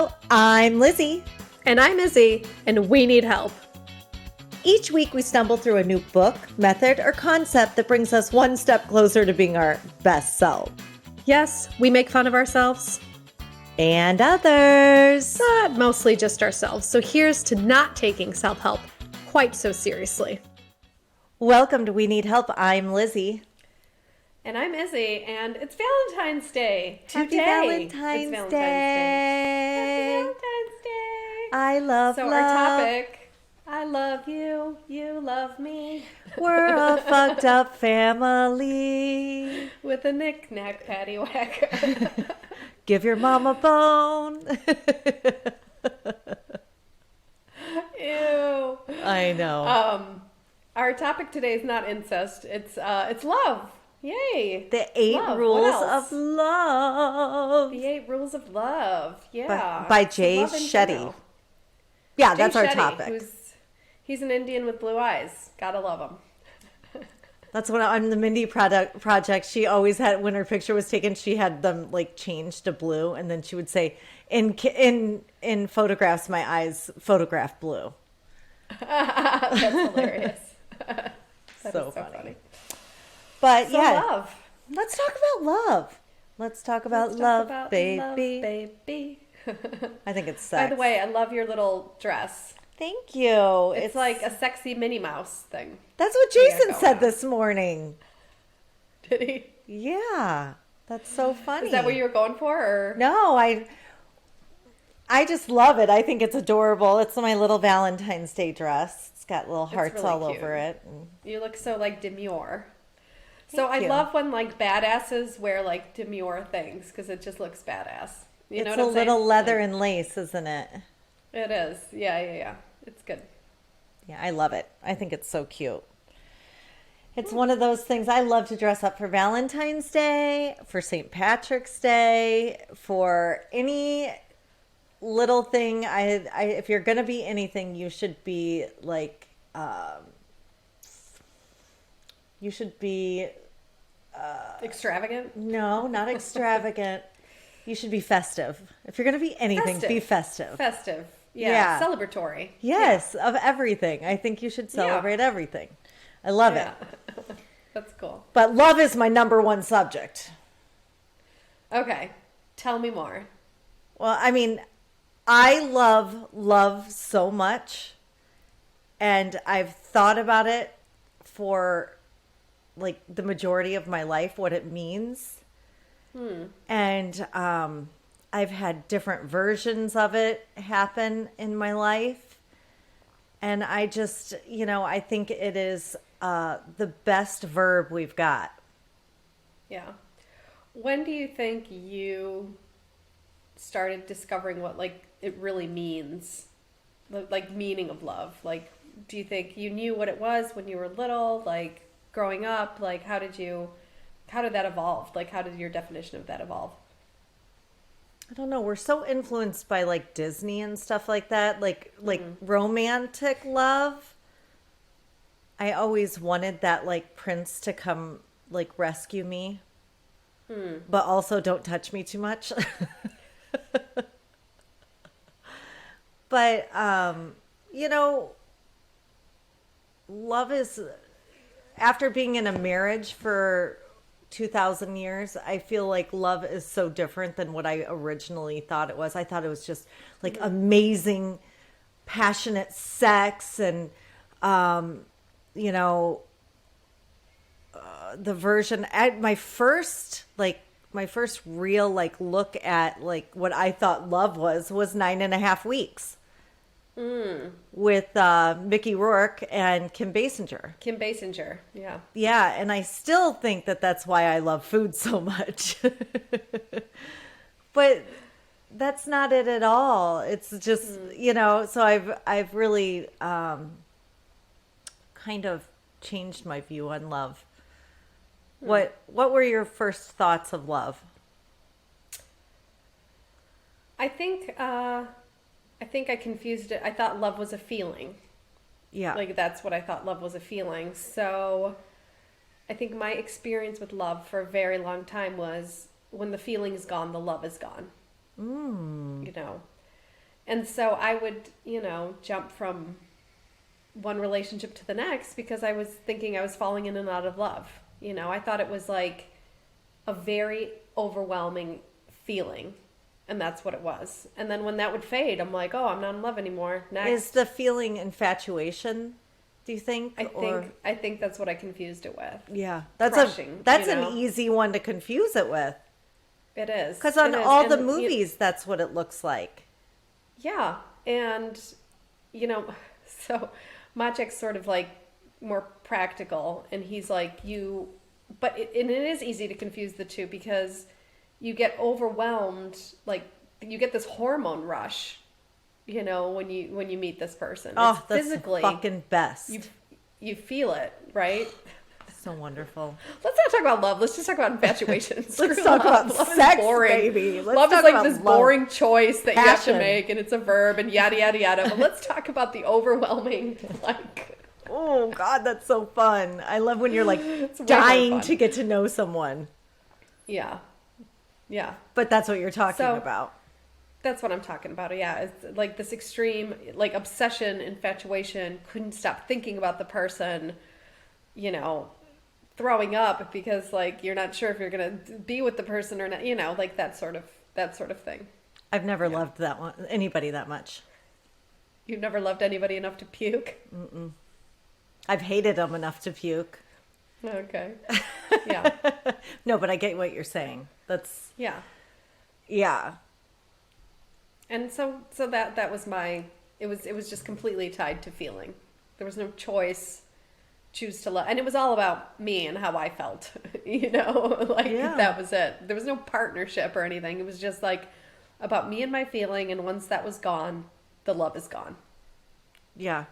Hello, I'm Lizzy. And I'm Izzy, and we need help. Each week we stumble through a new book, method, or concept that brings us one step closer to being our best self. Yes, we make fun of ourselves. And others. But mostly just ourselves. So here's to not taking self-help quite so seriously. Welcome to We Need Help. I'm Lizzy. And I'm Izzy, and it's Valentine's Day. Happy Valentine's Valentine's Day. Day. Happy Valentine's Day. I love So love. our topic, I love you, you love me. We're a fucked up family. With a knick-knack paddywhack. Give your mom a bone. Ew. I know. Our topic today is not incest. It's love. Yay. The 8 Love. rules What of else? love. The 8 rules of love. Yeah. By Jay Love in Shetty. general. Yeah, Jay that's our Shetty, topic. He's an Indian with blue eyes. Gotta love him. That's when on the Mindy project, she always had, when her picture was taken, she had them like changed to blue, and then she would say, "In photographs, my eyes photograph blue." That's hilarious. That So is funny. But So yeah, love. let's talk about love. Let's talk about Let's love, talk about baby. love, baby. I think it's By sex. the way, I love your little dress. Thank you. It's like a sexy Minnie Mouse thing. That's what Yeah, Jason go said on. this morning. Did he? Yeah, that's so funny. Is that what you were going for? Or? No, I just love it. I think it's adorable. It's my little Valentine's Day dress. It's got little hearts really all cute. over it. You look so like demure. So Thank I you. love when like badasses wear like demure things because it just looks badass. You know It's what a I'm little saying? leather Like, and lace, isn't it? it is. Yeah. It's good. Yeah, I love it. I think it's so cute. It's one of those things I love to dress up for Valentine's Day, for St. Patrick's Day, for any little thing. If you're gonna be anything, you should be like, you should be. Extravagant. No, not extravagant. You should be festive. If you're gonna be anything, be festive. Festive. Yeah. Yeah. Celebratory. Yes, of everything. I think you should celebrate everything. I love it. That's cool. But love is my number one subject. Okay. Tell me more. Well, I mean, I love love so much. And I've thought about it for like the majority of my life, what it means. And I've had different versions of it happen in my life. And I just, I think it is the best verb we've got. Yeah. When do you think you started discovering what like it really means? Like meaning of love? Like, do you think you knew what it was when you were little? Like growing up? Like how did that evolve? Like how did your definition of that evolve? I don't know. We're so influenced by like Disney and stuff like that, like romantic love. I always wanted that like prince to come like rescue me, but also don't touch me too much. But love is, after being in a marriage for 2,000 years, I feel like love is so different than what I originally thought it was. I thought it was just like amazing, passionate sex and, the version at my first real like look at like what I thought love was 9.5 Weeks with Mickey Rourke and Kim Basinger. Kim Basinger. Yeah. Yeah, and I still think that that's why I love food so much. But that's not it at all. It's just, so I've really kind of changed my view on love. What were your first thoughts of love? I think I confused it. I thought love was a feeling. Yeah. Like that's what I thought love was, a feeling. So I think my experience with love for a very long time was when the feeling's gone, the love is gone. You know, And so I would, jump from one relationship to the next because I was thinking I was falling in and out of love. I thought it was like a very overwhelming feeling. And that's what it was. And then when that would fade, I'm like, oh, I'm not in love anymore. Next. Is the feeling infatuation, do you think? I think that's what I confused it with. Yeah. That's Crushing, an easy one to confuse it with. It is. Because on all the movies, that's what it looks like. Yeah. And, so Maciek's sort of like more practical. And he's like, but it is easy to confuse the two because you get overwhelmed, like you get this hormone rush, when you meet this person. Oh, it's that's physically the fucking best. You feel it, right? So wonderful. Let's not talk about love. Let's just talk about infatuation. Let's talk about sex, baby. Love is like this boring choice that Passion. You have to make, and it's a verb, and yada yada yada. But let's talk about the overwhelming, like. Oh God, that's so fun. I love when you're like dying to get to know someone. Yeah. Yeah. But that's what you're talking about. That's what I'm talking about. Yeah. It's like this extreme, like obsession, infatuation, couldn't stop thinking about the person, throwing up because like you're not sure if you're going to be with the person or not, like that sort of thing. I've never loved anybody that much. You've never loved anybody enough to puke? Mm-mm. I've hated them enough to puke. Okay. Yeah. No, but I get what you're saying. That's yeah. Yeah. And so that was it was just completely tied to feeling. There was no choose to love, and it was all about me and how I felt, That was it. There was no partnership or anything. It was just like about me and my feeling, and once that was gone, the love is gone. Yeah.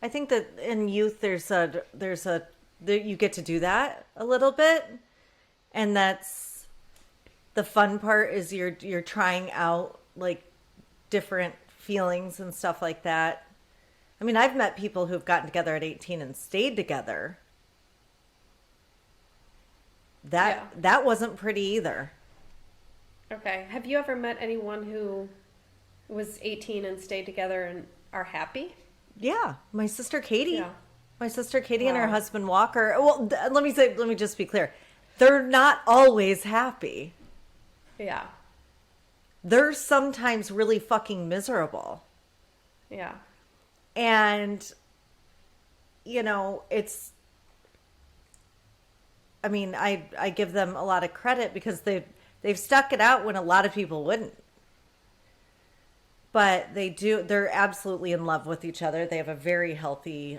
I think that in youth you get to do that a little bit, and that's the fun part is you're trying out like different feelings and stuff like that. I mean, I've met people who've gotten together at 18 and stayed together. That wasn't pretty either. Okay. Have you ever met anyone who was 18 and stayed together and are happy? Yeah, my sister Katie. Yeah. My sister Katie and her husband Walker. Well, let me just be clear. They're not always happy. Yeah. They're sometimes really fucking miserable. Yeah. And I give them a lot of credit because they've stuck it out when a lot of people wouldn't. But they're absolutely in love with each other. They have a very healthy,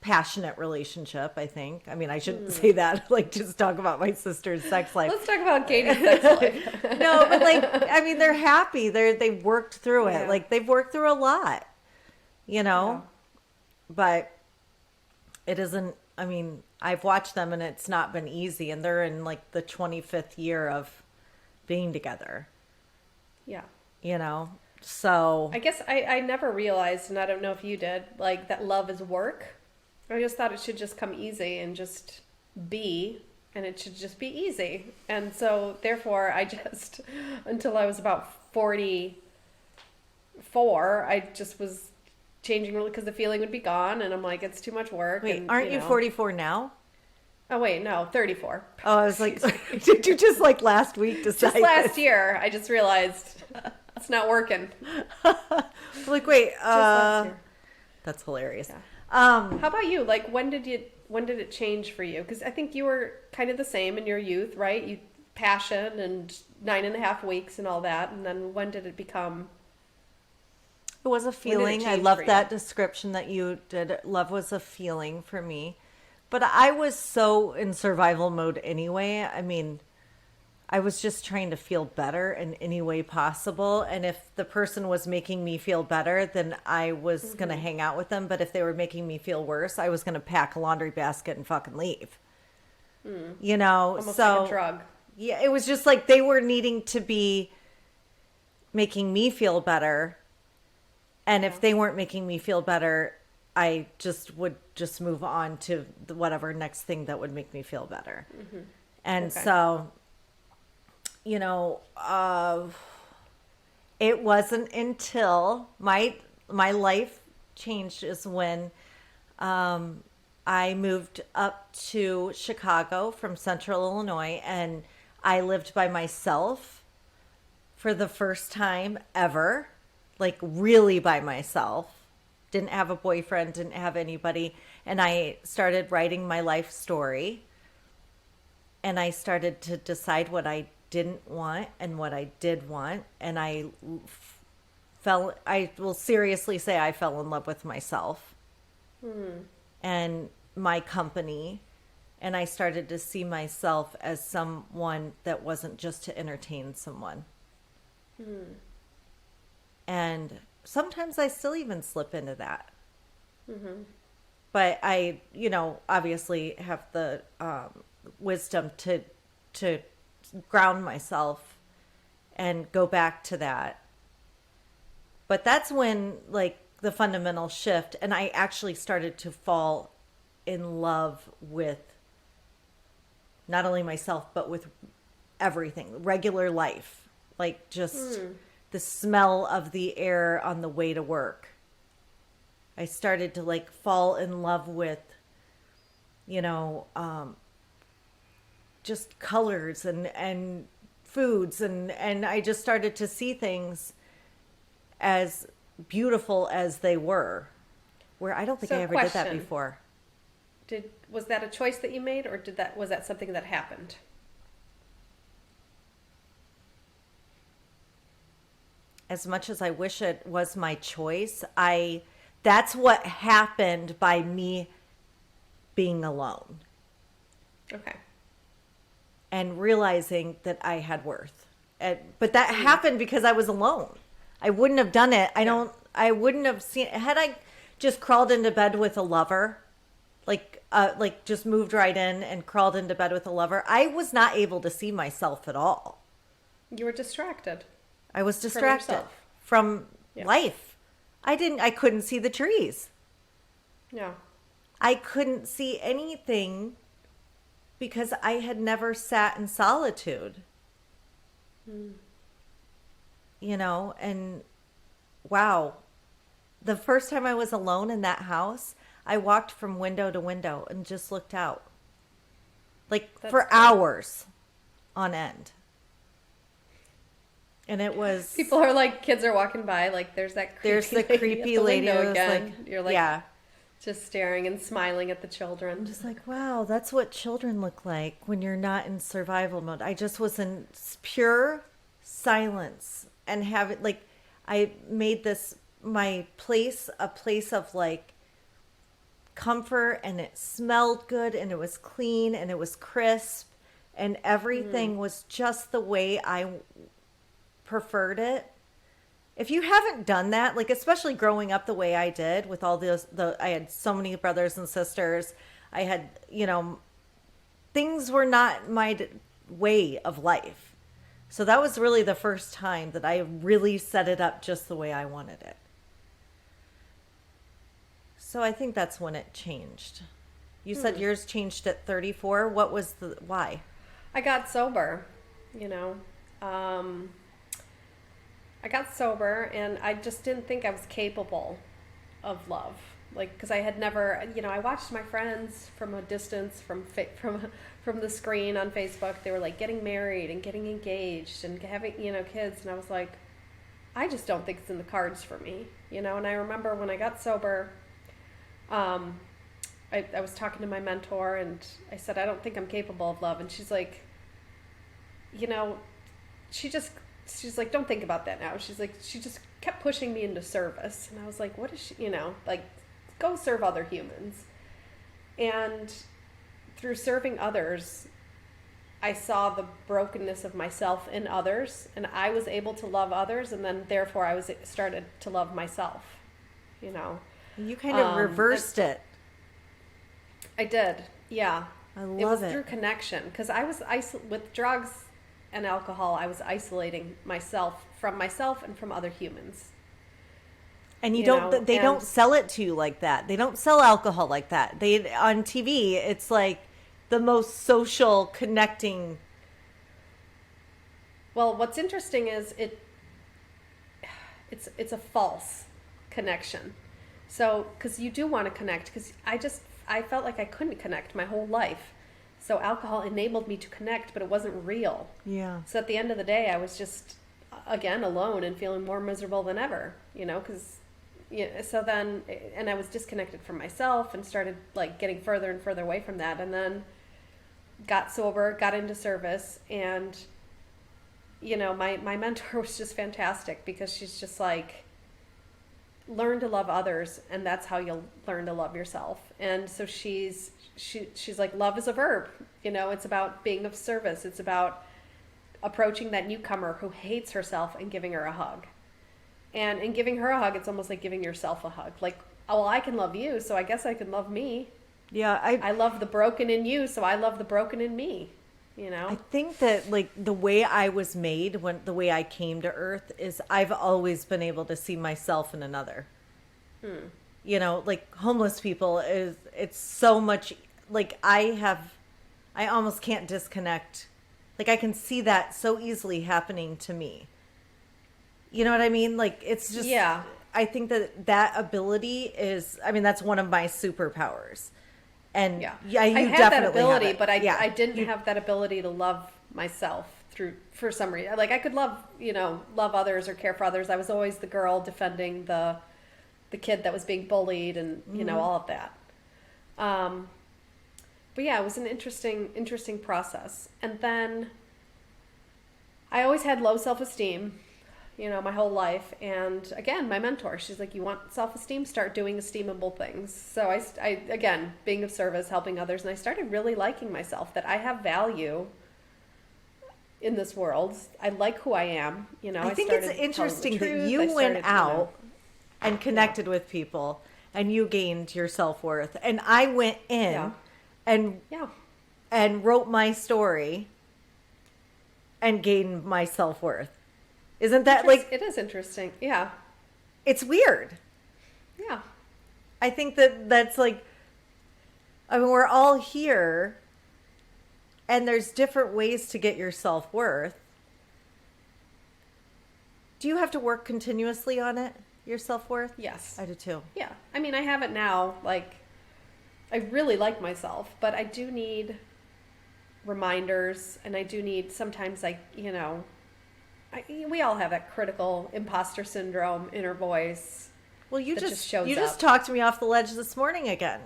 passionate relationship, I think. I mean, I shouldn't say that, like, just talk about my sister's sex life. Let's talk about Katie's sex life. No, but they're happy. They've worked through it. Yeah. Like, they've worked through a lot, Yeah. But it isn't, I've watched them and it's not been easy. And they're in, like, the 25th year of being together. Yeah. So I guess I never realized, and I don't know if you did, like that love is work. I just thought it should just come easy and just be, and it should just be easy. And so therefore I just, until I was about 44, I just was changing because the feeling would be gone, and I'm like, it's too much work. Wait, and, aren't you 44 now? Oh wait, no, 34. Oh, I was like, did you just like last week decide? Just last year, I just realized it's not working. Like, wait, last year. That's hilarious. Yeah. How How about you? Like, when did it change for you? Because I think you were kind of the same in your youth, right? You passion and 9.5 weeks and all that. And then when did it become? It was a feeling. I change love for you? that description that you did. Love was a feeling for me. But I was so in survival mode anyway. I was just trying to feel better in any way possible. And if the person was making me feel better, then I was going to hang out with them. But if they were making me feel worse, I was going to pack a laundry basket and fucking leave. Almost like a drug. Yeah, it was just like they were needing to be making me feel better. And if they weren't making me feel better, I just would just move on to whatever next thing that would make me feel better. And so, It wasn't until my life changed is when I moved up to Chicago from Central Illinois, and I lived by myself for the first time ever, like really by myself. Didn't have a boyfriend, didn't have anybody, and I started writing my life story. And I started to decide what I didn't want and what I did want, and I will seriously say I fell in love with myself and my company, and I started to see myself as someone that wasn't just to entertain someone. And sometimes I still even slip into that. But I, obviously have the wisdom to ground myself and go back to that. But that's when, like, the fundamental shift, and I actually started to fall in love with not only myself, but with everything, regular life, like just the smell of the air on the way to work. I started to like fall in love with, just colors and foods, and I just started to see things as beautiful as they were, where I don't think I ever did that before. Was that a choice that you made, or was that something that happened? As much as I wish it was my choice, that's what happened by me being alone. Okay. And realizing that I had worth. But that happened because I was alone. I wouldn't have done it. I wouldn't have seen it. Had I just crawled into bed with a lover, like just moved right in and crawled into bed with a lover, I was not able to see myself at all. You were distracted. I was distracted from life. I couldn't see the trees. Yeah. I couldn't see anything because I had never sat in solitude. And wow, the first time I was alone in that house, I walked from window to window and just looked out. Like for hours on end. And it was... People are like, kids are walking by, like there's the creepy lady again. Like, you're like, yeah, just staring and smiling at the children. I'm just like, wow, that's what children look like when you're not in survival mode. I just was in pure silence and I made this my place a place of like comfort, and it smelled good, and it was clean, and it was crisp, and everything was just the way I preferred it. If you haven't done that, like especially growing up the way I did with all I had so many brothers and sisters. I had, things were not my way of life. So that was really the first time that I really set it up just the way I wanted it. So I think that's when it changed. You said yours changed at 34. What was why? I got sober, I got sober, and I just didn't think I was capable of love. Like, because I had never, I watched my friends from a distance, from the screen on Facebook. They were like getting married and getting engaged and having, kids. And I was like, I just don't think it's in the cards for me, And I remember when I got sober, I was talking to my mentor, and I said, I don't think I'm capable of love. And she's like, she's like, don't think about that now. She's like, she just kept pushing me into service. And I was like, what is she, like, go serve other humans. And through serving others, I saw the brokenness of myself in others, and I was able to love others, and then therefore I started to love myself, You kind of reversed it. I did, yeah. I love it. It was through connection, because I was with drugs and alcohol, I was isolating myself and from other humans. And they don't sell it to you like that. They don't sell alcohol like that. On TV, it's like the most social connecting. Well, what's interesting is It's a false connection. So, because you do want to connect, because I felt like I couldn't connect my whole life. So alcohol enabled me to connect, but it wasn't real. Yeah. So at the end of the day, I was just, again, alone and feeling more miserable than ever, because, so then, and I was disconnected from myself and started like getting further and further away from that. And then got sober, got into service, and, my mentor was just fantastic, because she's just like, learn to love others, and that's how you'll learn to love yourself. And so she's like, love is a verb. It's about being of service. It's about approaching that newcomer who hates herself and giving her a hug. And in giving her a hug, it's almost like giving yourself a hug. Like, oh, well, I can love you, so I guess I can love me. Yeah, I love the broken in you, so I love the broken in me. I think that like the way I was made, the way I came to Earth, is I've always been able to see myself in another. Like homeless people it's so much, like I almost can't disconnect. Like I can see that so easily happening to me. You know what I mean? Like it's just, yeah. I think that ability is, that's one of my superpowers. And yeah, you I had definitely that ability, have it. but I didn't have that ability to love myself for some reason. Like I could love others or care for others. I was always the girl defending the kid that was being bullied, and all of that. But yeah, it was an interesting process. And then I always had low self-esteem, my whole life. And again, my mentor, she's like, you want self-esteem? Start doing esteemable things. So I again, being of service, helping others. And I started really liking myself, that I have value in this world. I like who I am. I think it's interesting that you went out and connected with people, and you gained your self-worth. And I went in and wrote my story and gained my self-worth. Isn't that like... It is interesting. Yeah. It's weird. Yeah. I think that's like... we're all here, and there's different ways to get your self-worth. Do you have to work continuously on it, your self-worth? Yes. I do too. Yeah. I have it now. Like, I really like myself, but I do need reminders, and I do need sometimes, like, we all have that critical imposter syndrome, inner voice. Well, you just shows up. talked me off the ledge this morning again.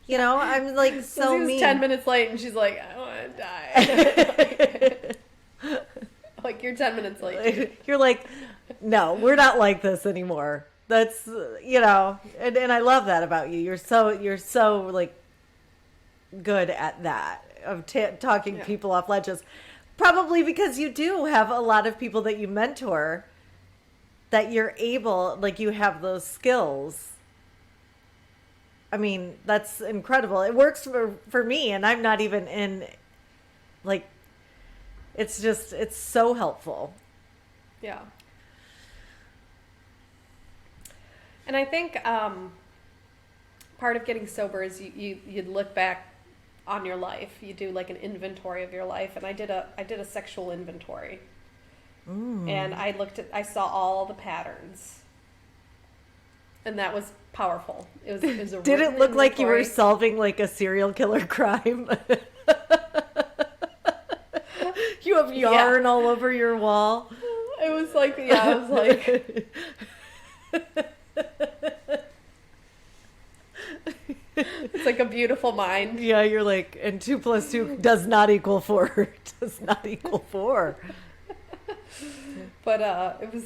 I'm like so mean. 10 minutes late, and she's like, I want to die. Like, you're 10 minutes late. You're like, no, we're not like this anymore. That's, and I love that about you. You're so like good at that, of talking people off ledges. Probably because you do have a lot of people that you mentor, that you're able, like, you have those skills. That's incredible. It works for me, and I'm not even in, like, it's so helpful. Yeah. And I think part of getting sober is you look back on your life. You do like an inventory of your life, and I did a sexual inventory. And I saw all the patterns, and that was powerful. It was a Did it look inventory. like you were solving like a serial killer crime? You have yarn all over your wall. It was like, I was like, it's like a beautiful mind. Yeah, you're like, and 2 + 2 does not equal 4. Does not equal 4. But it was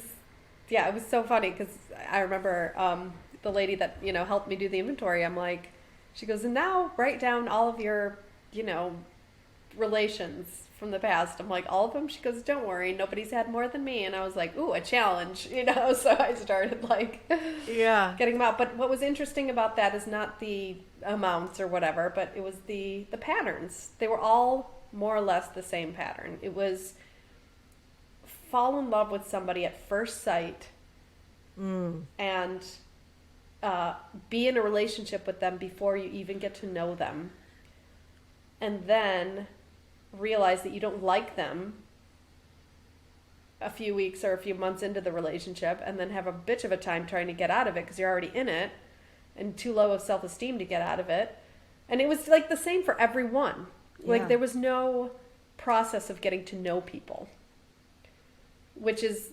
so funny, because I remember the lady that helped me do the inventory. I'm like, she goes, and now write down all of your relations from the past. I'm like, all of them? She goes, don't worry, nobody's had more than me. And I was like, ooh, a challenge, so I started like getting them out. But what was interesting about that is not the amounts or whatever, but it was the patterns. They were all more or less the same pattern. It was fall in love with somebody at first sight, and be in a relationship with them before you even get to know them, and then realize that you don't like them, a few weeks or a few months into the relationship and then have a bitch of a time trying to get out of it because you're already in it and too low of self-esteem to get out of it. And it was like the same for everyone. Like Yeah. there was no process of getting to know people, which is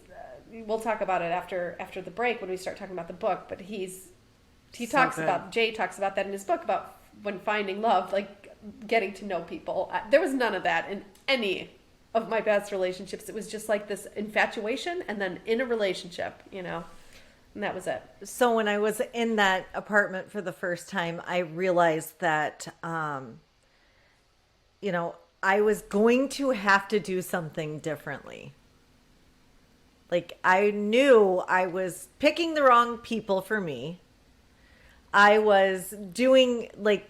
we'll talk about it after the break when we start talking about the book. But he So talks good. about Jay talks about that in his book about when finding love, like getting to know people. There was none of that in any of my past relationships. It was just like this infatuation and then in a relationship, you know, and that was it. So when I was in that apartment for the first time, I realized that, you know, I was going to have to do something differently. Like I knew I was picking the wrong people for me. I was doing like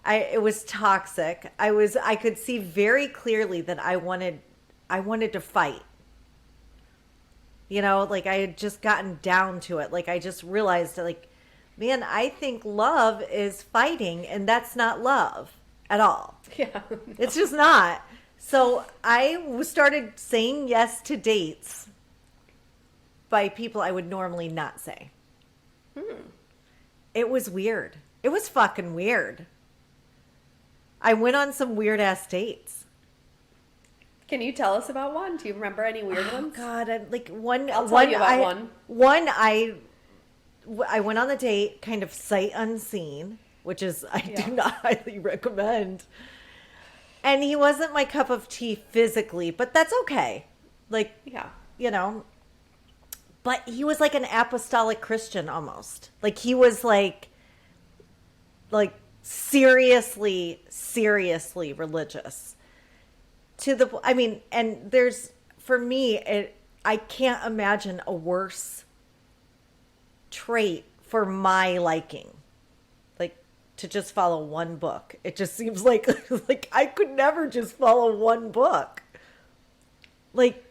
it was toxic. I could see very clearly that I wanted to fight. You know, like I had just gotten down to it. Like I just realized like, man, I think love is fighting and that's not love at all. Yeah. It's just not. So I started saying yes to dates by people I would normally not say. It was weird. It was fucking weird. I went on some weird ass dates. Can you tell us about one? Do you remember any weird ones? God, like one. I'll tell you about one. I went on the date kind of sight unseen, which is I do not highly recommend. And he wasn't my cup of tea physically, but that's okay. Like, Yeah. you know, but he was like an apostolic Christian almost. Like he was like seriously religious. I mean, and there's, for me, I can't imagine a worse trait for my liking. Like, to just follow one book. It just seems like, like, I could never just follow one book. Like,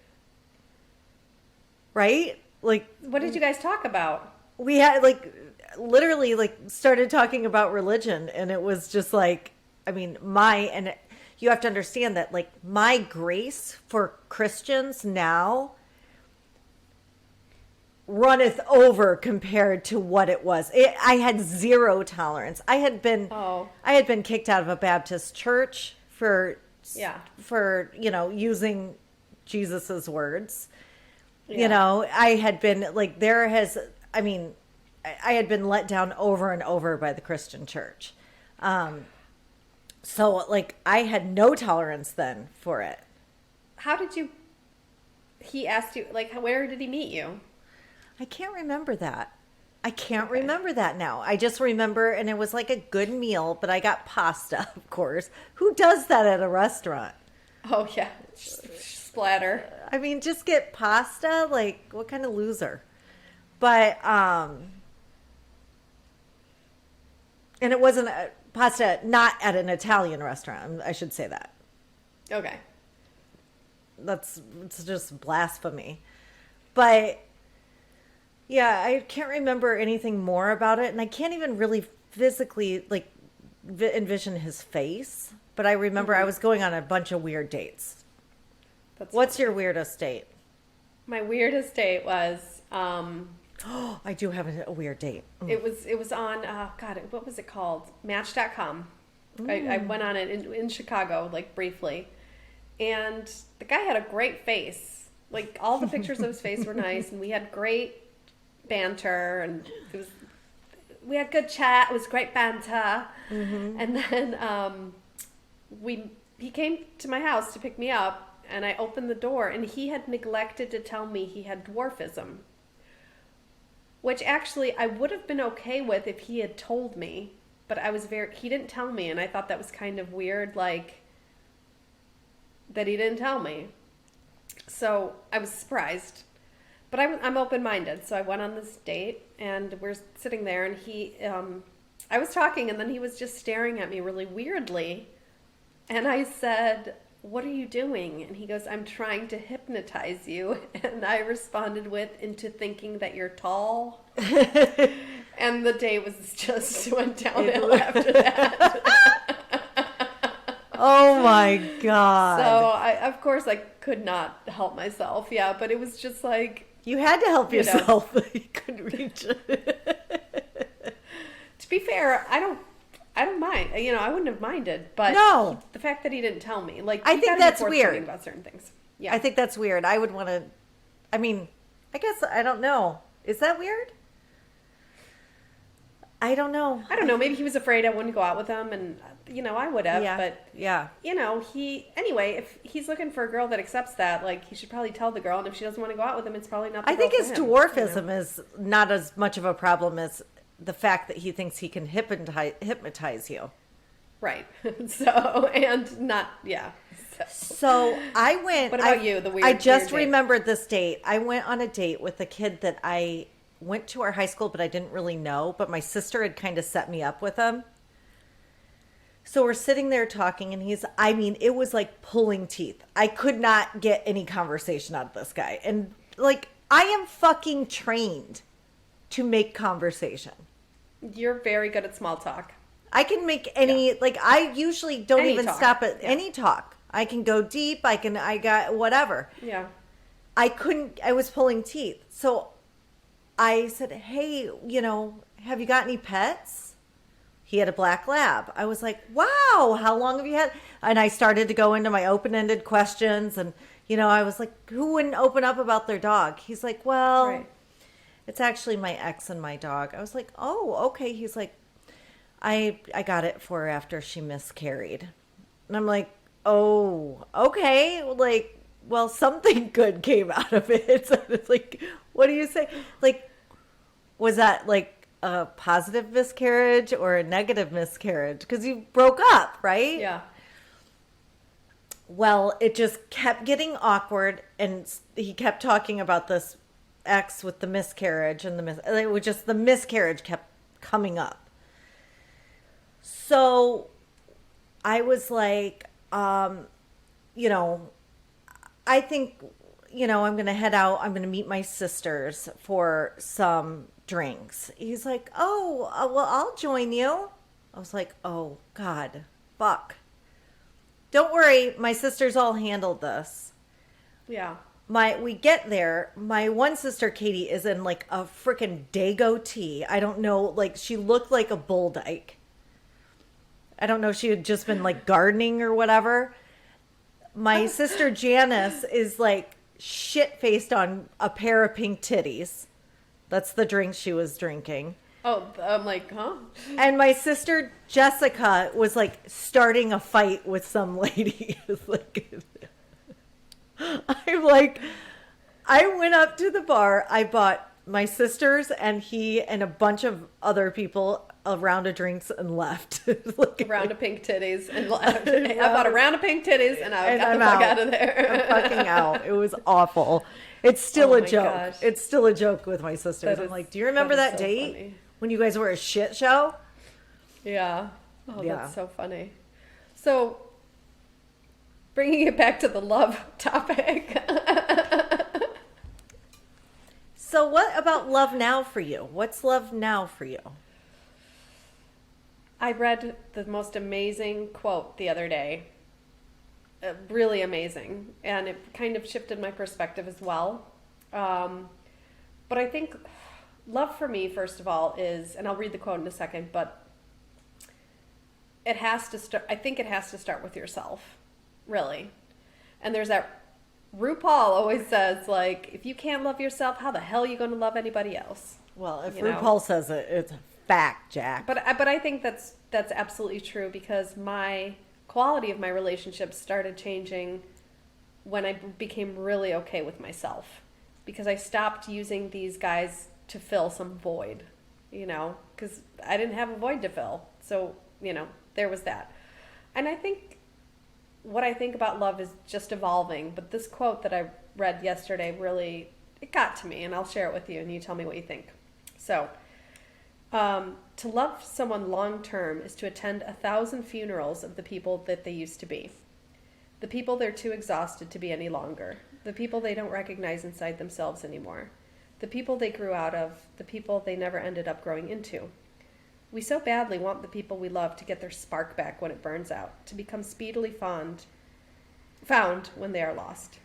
right? Like, What did you guys talk about? we had, like, literally, like, started talking about religion, and it was just like, I mean, and you have to understand that, like, my grace for Christians now runneth over compared to what it was. I had zero tolerance. I had been kicked out of a Baptist church for you know, using Jesus's words. Yeah. You know, I had been like, I had been let down over and over by the Christian church. So like I had no tolerance then for it. How did he asked you, like, where did he meet you? I can't remember that. I can't remember that now. I just remember, and it was like a good meal, but I got pasta, of course. Who does that at a restaurant? Oh, yeah. Splatter. I mean, just get pasta? Like, what kind of loser? But, and it wasn't pasta, not at an Italian restaurant. I should say that. Okay. It's just blasphemy. But yeah, I can't remember anything more about it, and I can't even really physically like envision his face. But I remember I was going on a bunch of weird dates. What's your weirdest date? My weirdest date was I do have a weird date. it was on God, what was it called? Match.com. I went on it in Chicago, like briefly. And the guy had a great face. Like all the pictures of his face were nice, and we had great banter, and we had good chat. It was great banter. And then he came to my house to pick me up, and I opened the door, and he had neglected to tell me he had dwarfism, which actually I would have been okay with if he had told me, but he didn't tell me, and I thought that was kind of weird, like that he didn't tell me. So I was surprised, but I'm open-minded. So I went on this date, and we're sitting there, and I was talking, and then he was just staring at me really weirdly. And I said, "What are you doing?" And he goes, "I'm trying to hypnotize you." And I responded with, "Into thinking that you're tall." And the day was just went downhill after that. Oh my So God. of course, I could not help myself. Yeah, but it was just like, You had to help you know, yourself. You couldn't reach it. to be fair, I don't mind. You know, I wouldn't have minded, but No. the fact that he didn't tell me, like, I you think gotta that's be forthcoming weird. about certain things. Yeah. I think that's weird. I would want to, I mean, I guess, I don't know. Is that weird? I don't know. I don't know. Maybe he was afraid I wouldn't go out with him, and you know, I would have. Yeah. But Yeah. you know, anyway. If he's looking for a girl that accepts that, like, he should probably tell the girl. And if she doesn't want to go out with him, it's probably not. The I think girl his for him, dwarfism you know? is not as much of a problem as the fact that he thinks he can hypnotize you. Right. So and not yeah. So I went. What about you? The weird. I just weird date? remembered this date. I went on a date with a kid that I went to our high school, but I didn't really know. But my sister had kind of set me up with him. So we're sitting there talking, and I mean, it was like pulling teeth. I could not get any conversation out of this guy. And like, I am fucking trained to make conversation. You're very good at small talk. I can make any, like, I usually don't Any even talk. stop at Yeah. any talk. I can go deep. I got whatever. Yeah. I was pulling teeth. So I said, hey, have you got any pets? He had a black lab. I was like, wow, how long have you had? And I started to go into my open-ended questions. And, I was like, who wouldn't open up about their dog? He's like, well, Right. it's actually my ex and my dog. I was like, oh, okay. He's like, I got it for her after she miscarried. And I'm like, oh, okay. Like, well, something good came out of it. So it's like, what do you say? Like, was that like a positive miscarriage or a negative miscarriage? Because you broke up, right? Yeah. Well, it just kept getting awkward, and he kept talking about this ex with the miscarriage, and it was just the miscarriage kept coming up. So I was like, I think, I'm going to head out. I'm going to meet my sisters for some drinks. He's like, oh, well, I'll join you. I was like, oh, God, fuck. Don't worry. My sisters all handled this. Yeah. We get there. My one sister, Katie, is in like a freaking Dago tee. I don't know. Like, she looked like a bull dyke. I don't know if she had just been like gardening or whatever. My sister Janice is like shit-faced on a pair of pink titties. That's the drink she was drinking. Oh, I'm like, huh? And my sister Jessica was like starting a fight with some lady. It's like, I'm like, I went up to the bar. I bought my sisters and he and a bunch of other people a round of drinks and left. A round of pink titties and left. I bought a round of pink titties and I got the fuck out of there. I'm fucking out. It was awful. It's still a my joke. gosh. It's still a joke with my sisters. I'm like, do you remember that so date funny. when you guys were a shit show? Yeah. Oh, Yeah. that's so funny. So, bringing it back to the love topic. So what about love now for you? What's love now for you? I read the most amazing quote the other day. Really amazing. And it kind of shifted my perspective as well. But I think love for me, first of all, is, and I'll read the quote in a second, but it has to start, I think it has to start with yourself, really. And there's that, RuPaul always says, like, if you can't love yourself, how the hell are you going to love anybody else? Well, if You know? RuPaul says it, it's a fact, Jack. But I think that's absolutely true, because my quality of my relationships started changing when I became really okay with myself, because I stopped using these guys to fill some void, because I didn't have a void to fill. So, there was that. And I think what I think about love is just evolving. But this quote that I read yesterday really, it got to me, and I'll share it with you and you tell me what you think. So, to love someone long term is to attend 1,000 funerals of the people that they used to be. The people they're too exhausted to be any longer. The people they don't recognize inside themselves anymore. The people they grew out of. The people they never ended up growing into. We so badly want the people we love to get their spark back when it burns out, to become speedily found when they are lost.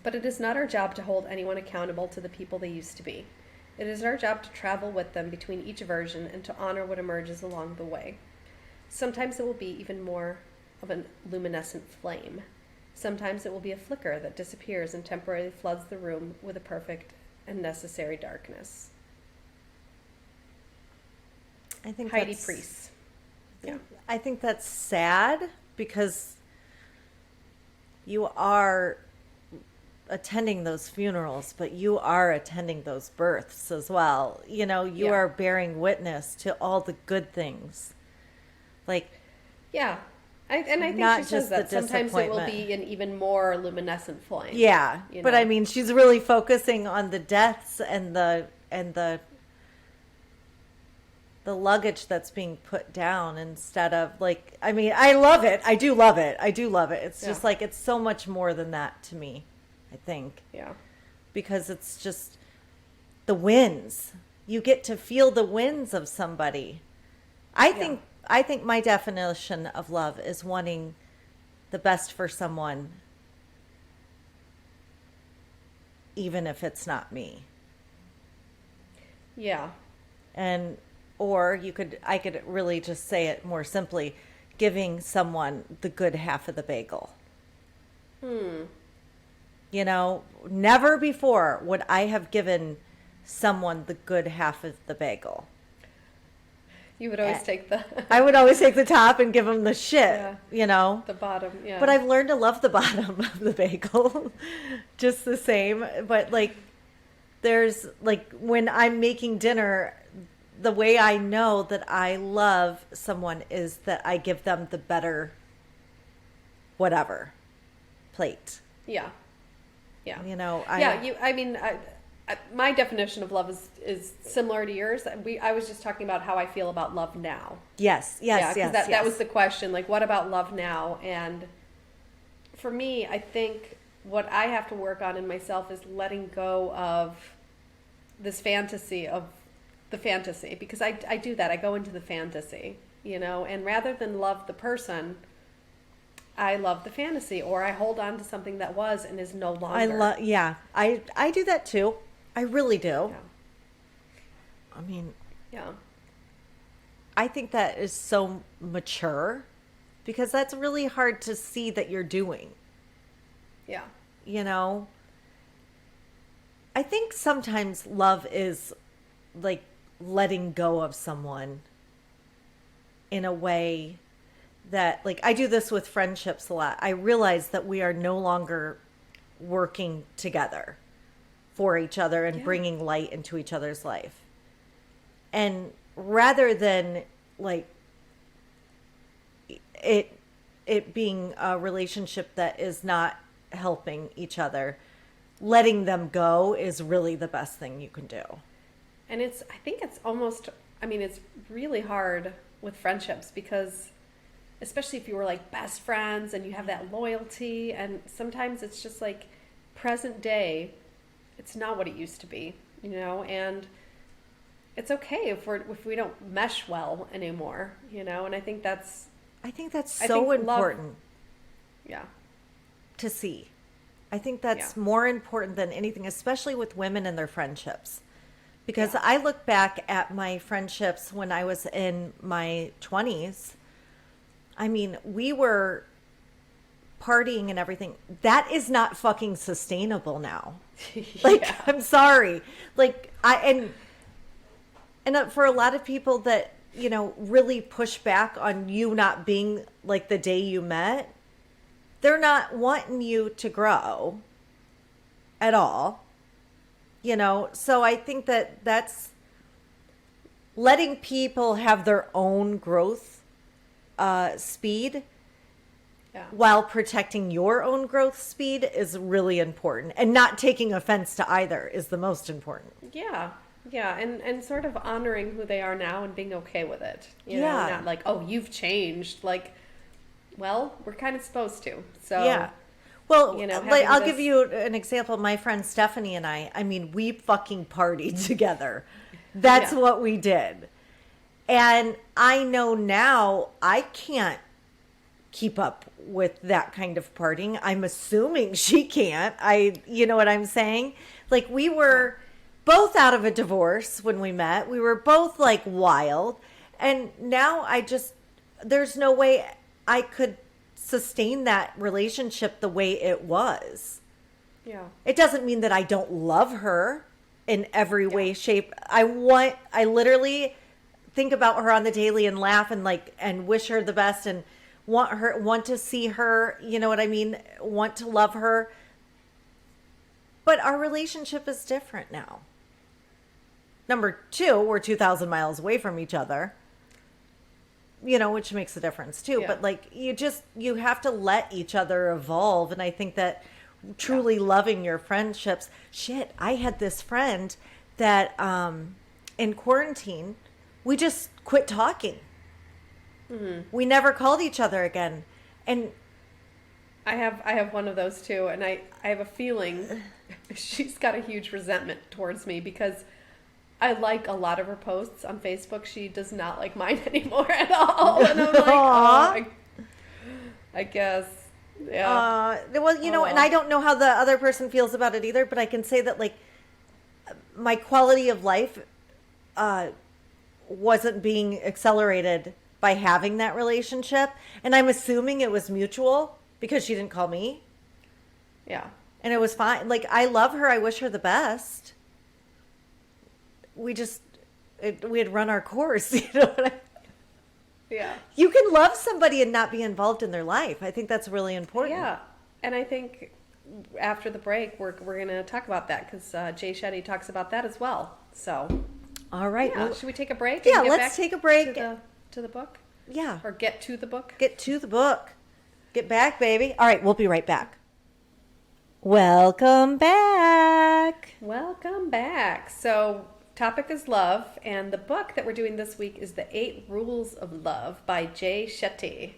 But it is not our job to hold anyone accountable to the people they used to be. It is our job to travel with them between each version and to honor what emerges along the way. Sometimes it will be even more of a luminescent flame. Sometimes it will be a flicker that disappears and temporarily floods the room with a perfect and necessary darkness. I think Heidi that's, Priest. Yeah. I think that's sad because you are attending those funerals, but you are attending those births as well. You know, you Yeah. are bearing witness to all the good things. Like, Yeah. I think Not she says just the that sometimes it will disappointment. be an even more luminescent flame. yeah, You but know? I mean, she's really focusing on the deaths and the luggage that's being put down instead of like, I mean, I love it. I do love it. I do love it. It's just Yeah. like, it's so much more than that to me, I think, Yeah. because it's just the wins. You get to feel the wins of somebody. I think my definition of love is wanting the best for someone, even if it's not me. Yeah. And or I could really just say it more simply, giving someone the good half of the bagel. You know, never before would I have given someone the good half of the bagel. You would always take the I would always take the top and give them the shit, Yeah. you know. the bottom. Yeah. But I've learned to love the bottom of the bagel just the same. But like, there's like when I'm making dinner, the way I know that I love someone is that I give them the better whatever plate. Yeah. Yeah. You know, I mean, my definition of love is similar to yours. I was just talking about how I feel about love now. yes, Yeah, yes, 'cause yes, that yes. was the question. Like, what about love now? And for me, I think what I have to work on in myself is letting go of this fantasy of the fantasy, because I do that. I go into the fantasy, you know, and rather than love the person, I love the fantasy, or I hold on to something that was and is no longer. I do that too. I really do. Yeah. I mean, Yeah. I think that is so mature because that's really hard to see that you're doing, Yeah. you know? I think sometimes love is like letting go of someone in a way that, like, I do this with friendships a lot. I realize that we are no longer working together for each other and Yeah. bringing light into each other's life. And rather than like it being a relationship that is not helping each other, letting them go is really the best thing you can do. And I think it's almost, I mean, it's really hard with friendships because, especially if you were like best friends and you have that loyalty, and sometimes it's just like present day, it's not what it used to be, you know, and it's okay if we don't mesh well anymore, you know, and I think that's I think that's I so think love- important yeah. to see. I think that's Yeah. more important than anything, especially with women and their friendships. Because Yeah. I look back at my friendships when I was in my 20s. I mean, we were partying and everything. That is not fucking sustainable now. Like, Yeah. I'm sorry. Like, and for a lot of people that, you know, really push back on you not being like the day you met, they're not wanting you to grow at all. You know, so I think that that's letting people have their own growth speed Yeah. while protecting your own growth speed is really important. And not taking offense to either is the most important. Yeah. Yeah, and sort of honoring who they are now and being okay with it. You know, Yeah. not like, oh, you've changed. Like, well, we're kind of supposed to. So Yeah. Well, you know, like, having I'll this- give you an example. My friend Stephanie and I mean, we fucking partied together. That's Yeah. what we did. And I know now I can't keep up with that kind of partying. I'm assuming she can't. You know what I'm saying? Like, we were both out of a divorce when we met. We were both like wild. And now there's no way I could sustain that relationship the way it was. Yeah. It doesn't mean that I don't love her in every way, shape. I literally think about her on the daily and laugh and wish her the best and want to see her, you know what I mean? Want to love her. But our relationship is different now. Number two, we're 2,000 miles away from each other, you know, which makes a difference too. Yeah. But like, you have to let each other evolve. And I think that truly loving your friendships. Shit, I had this friend that in quarantine, we just quit talking. Mm-hmm. We never called each other again. And I have one of those too, and I have a feeling she's got a huge resentment towards me because I like a lot of her posts on Facebook. She does not like mine anymore at all. And I'm like, I guess. Yeah. Well, you know, and I don't know how the other person feels about it either, but I can say that like my quality of life wasn't being accelerated by having that relationship. And I'm assuming it was mutual because she didn't call me. Yeah. And it was fine. Like, I love her. I wish her the best. We had run our course. You know what I mean? Yeah. You can love somebody and not be involved in their life. I think that's really important. Yeah. And I think after the break, we're going to talk about that because Jay Shetty talks about that as well. So, all right. Yeah. Should we take a break? Yeah, let's take a break. To the book? Yeah. Or get to the book? Get to the book. Get back, baby. All right, we'll be right back. Welcome back. Welcome back. So, topic is love, and the book that we're doing this week is The 8 Rules of Love by Jay Shetty.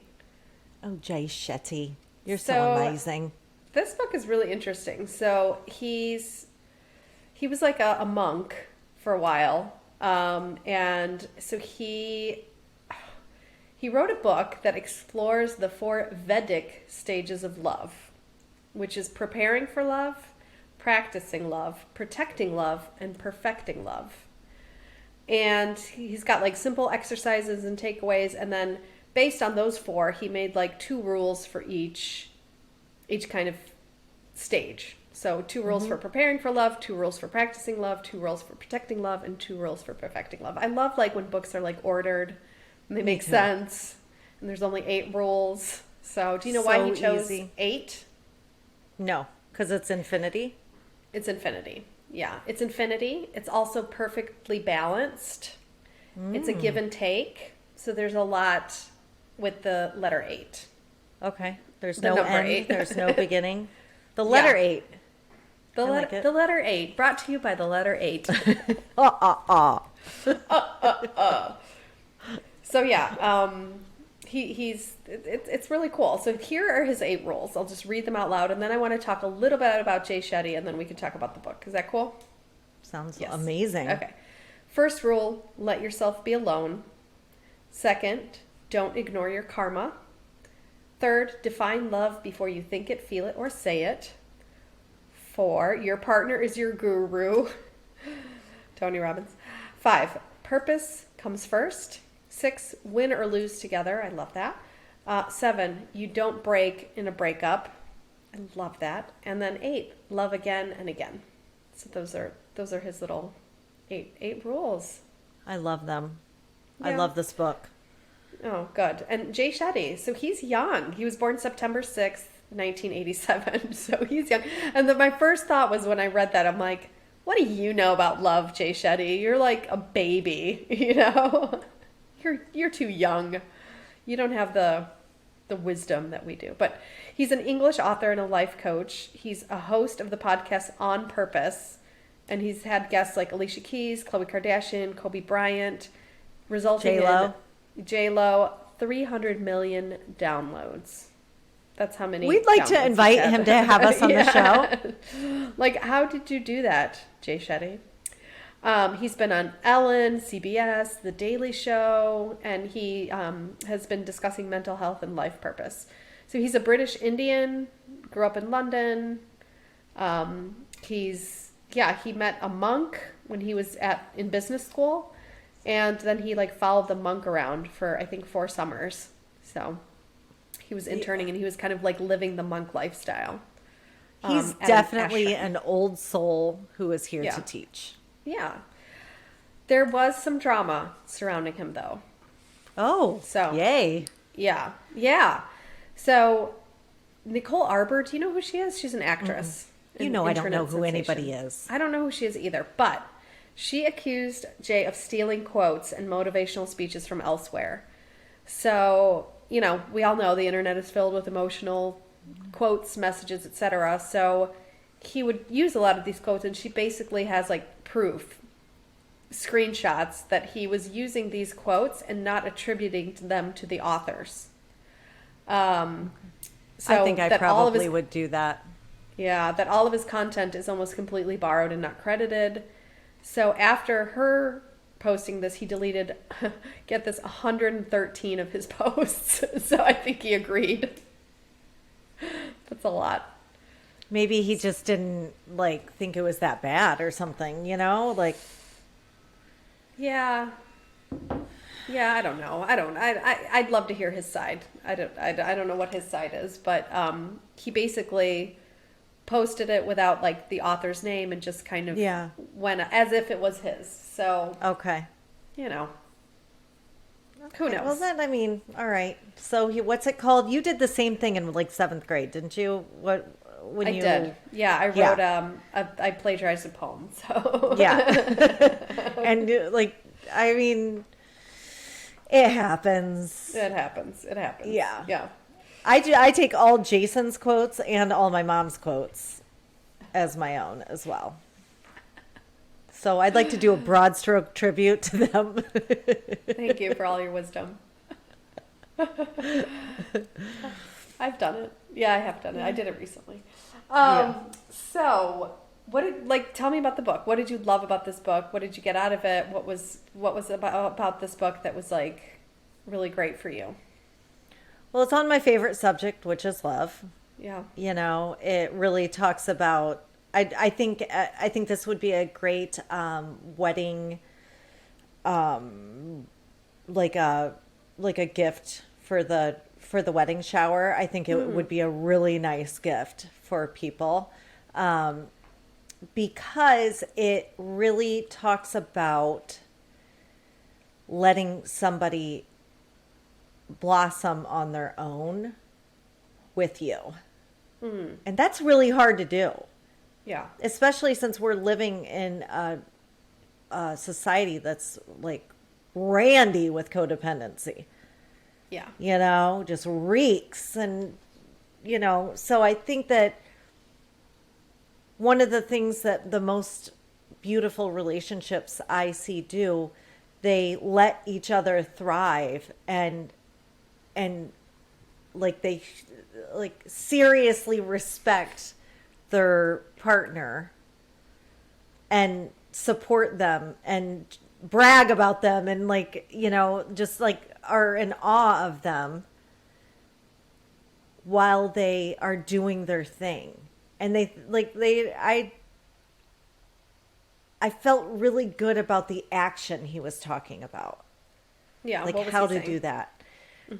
Oh, Jay Shetty. You're so amazing. This book is really interesting. So, he was like a monk for a while, and so he wrote a book that explores the 4 Vedic stages of love, which is preparing for love, practicing love, protecting love, and perfecting love. And he's got like simple exercises and takeaways, and then based on those 4, he made like 2 rules for each kind of stage. So 2 rules for preparing for love, 2 rules for practicing love, 2 rules for protecting love, and 2 rules for perfecting love. I love like when books are like ordered and they make sense, and there's only 8 rules. So do you know why he chose 8? No, because it's infinity. It's infinity. Yeah, it's infinity. It's also perfectly balanced. It's a give and take. So there's a lot with the letter 8. Okay. There's The no number end. 8. There's no beginning. The letter 8. The letter 8. Brought to you by the letter 8. So yeah, it's really cool. So here are his 8 rules. I'll just read them out loud, and then I want to talk a little bit about Jay Shetty, and then we can talk about the book. Is that cool? Sounds amazing. Okay. First rule, let yourself be alone. Second, don't ignore your karma. Third, define love before you think it, feel it, or say it. 4, your partner is your guru. Tony Robbins. 5, purpose comes first. 6, win or lose together. I love that. 7, you don't break in a breakup. I love that. And then 8, love again and again. So those are his little 8 rules. I love them. Yeah. I love this book. Oh, good. And Jay Shetty, so he's young. He was born September 6th, 1987. So he's young. And my first thought was when I read that, I'm like, what do you know about love, Jay Shetty? You're like a baby, you know? You're too young. You don't have the wisdom that we do. But he's an English author and a life coach. He's a host of the podcast On Purpose. And he's had guests like Alicia Keys, Khloe Kardashian, Kobe Bryant, resulting J-Lo. in J-Lo, 300 million downloads. That's how many. We'd like to invite him to have us on the show. Like, how did you do that, Jay Shetty? He's been on Ellen, CBS, The Daily Show, and he has been discussing mental health and life purpose. So he's a British Indian, grew up in London. He met a monk when he was in business school, and then he like followed the monk around for I think 4 summers. So he was interning and he was kind of like living the monk lifestyle. He's at definitely ashram. an old soul who is here Yeah. to teach. Yeah. There was some drama surrounding him though. Oh, So yay. yeah. Yeah. So Nicole Arbor, do you know who she is? She's an actress. You know I don't know who anybody is. I don't know who she is either, but she accused Jay of stealing quotes and motivational speeches from elsewhere. So, we all know the internet is filled with emotional quotes, messages, etc. So he would use a lot of these quotes, and she basically has like proof, screenshots that he was using these quotes and not attributing them to the authors. So I think I that all of probably his, would do that. yeah, that all of his content is almost completely borrowed and not credited. So after her posting this, he deleted, get this, 113 of his posts. So I think he agreed. That's a lot. Maybe he just didn't think it was that bad or something, Yeah. Yeah, I don't know. I'd love to hear his side. I don't know what his side is, but he basically posted it without like the author's name and just kind of went as if it was his. So Okay. who knows? Well, then, all right. So what's it called? You did the same thing in 7th grade, didn't you? I did. Yeah, I wrote I plagiarized a poem. So Yeah. And it happens. It happens. Yeah. Yeah. I take all Jason's quotes and all my mom's quotes as my own as well. So I'd like to do a broad stroke tribute to them. Thank you for all your wisdom. I've done it. Yeah, I have done it. I did it recently. So tell me about the book. What did you love about this book? What did you get out of it? What was about this book that was really great for you? Well, it's on my favorite subject, which is love. Yeah. It really talks about. I think this would be a great wedding, like a gift for the wedding shower. I think it would be a really nice gift for people, because it really talks about letting somebody blossom on their own with you. And that's really hard to do. Yeah. Especially since we're living in a society that's randy with codependency. Yeah. Just reeks. And, so I think that one of the things that the most beautiful relationships I see do, they let each other thrive and they seriously respect their partner and support them and brag about them and just are in awe of them while they are doing their thing. And I felt really good about the action he was talking about. Yeah. What was how he to saying? do that.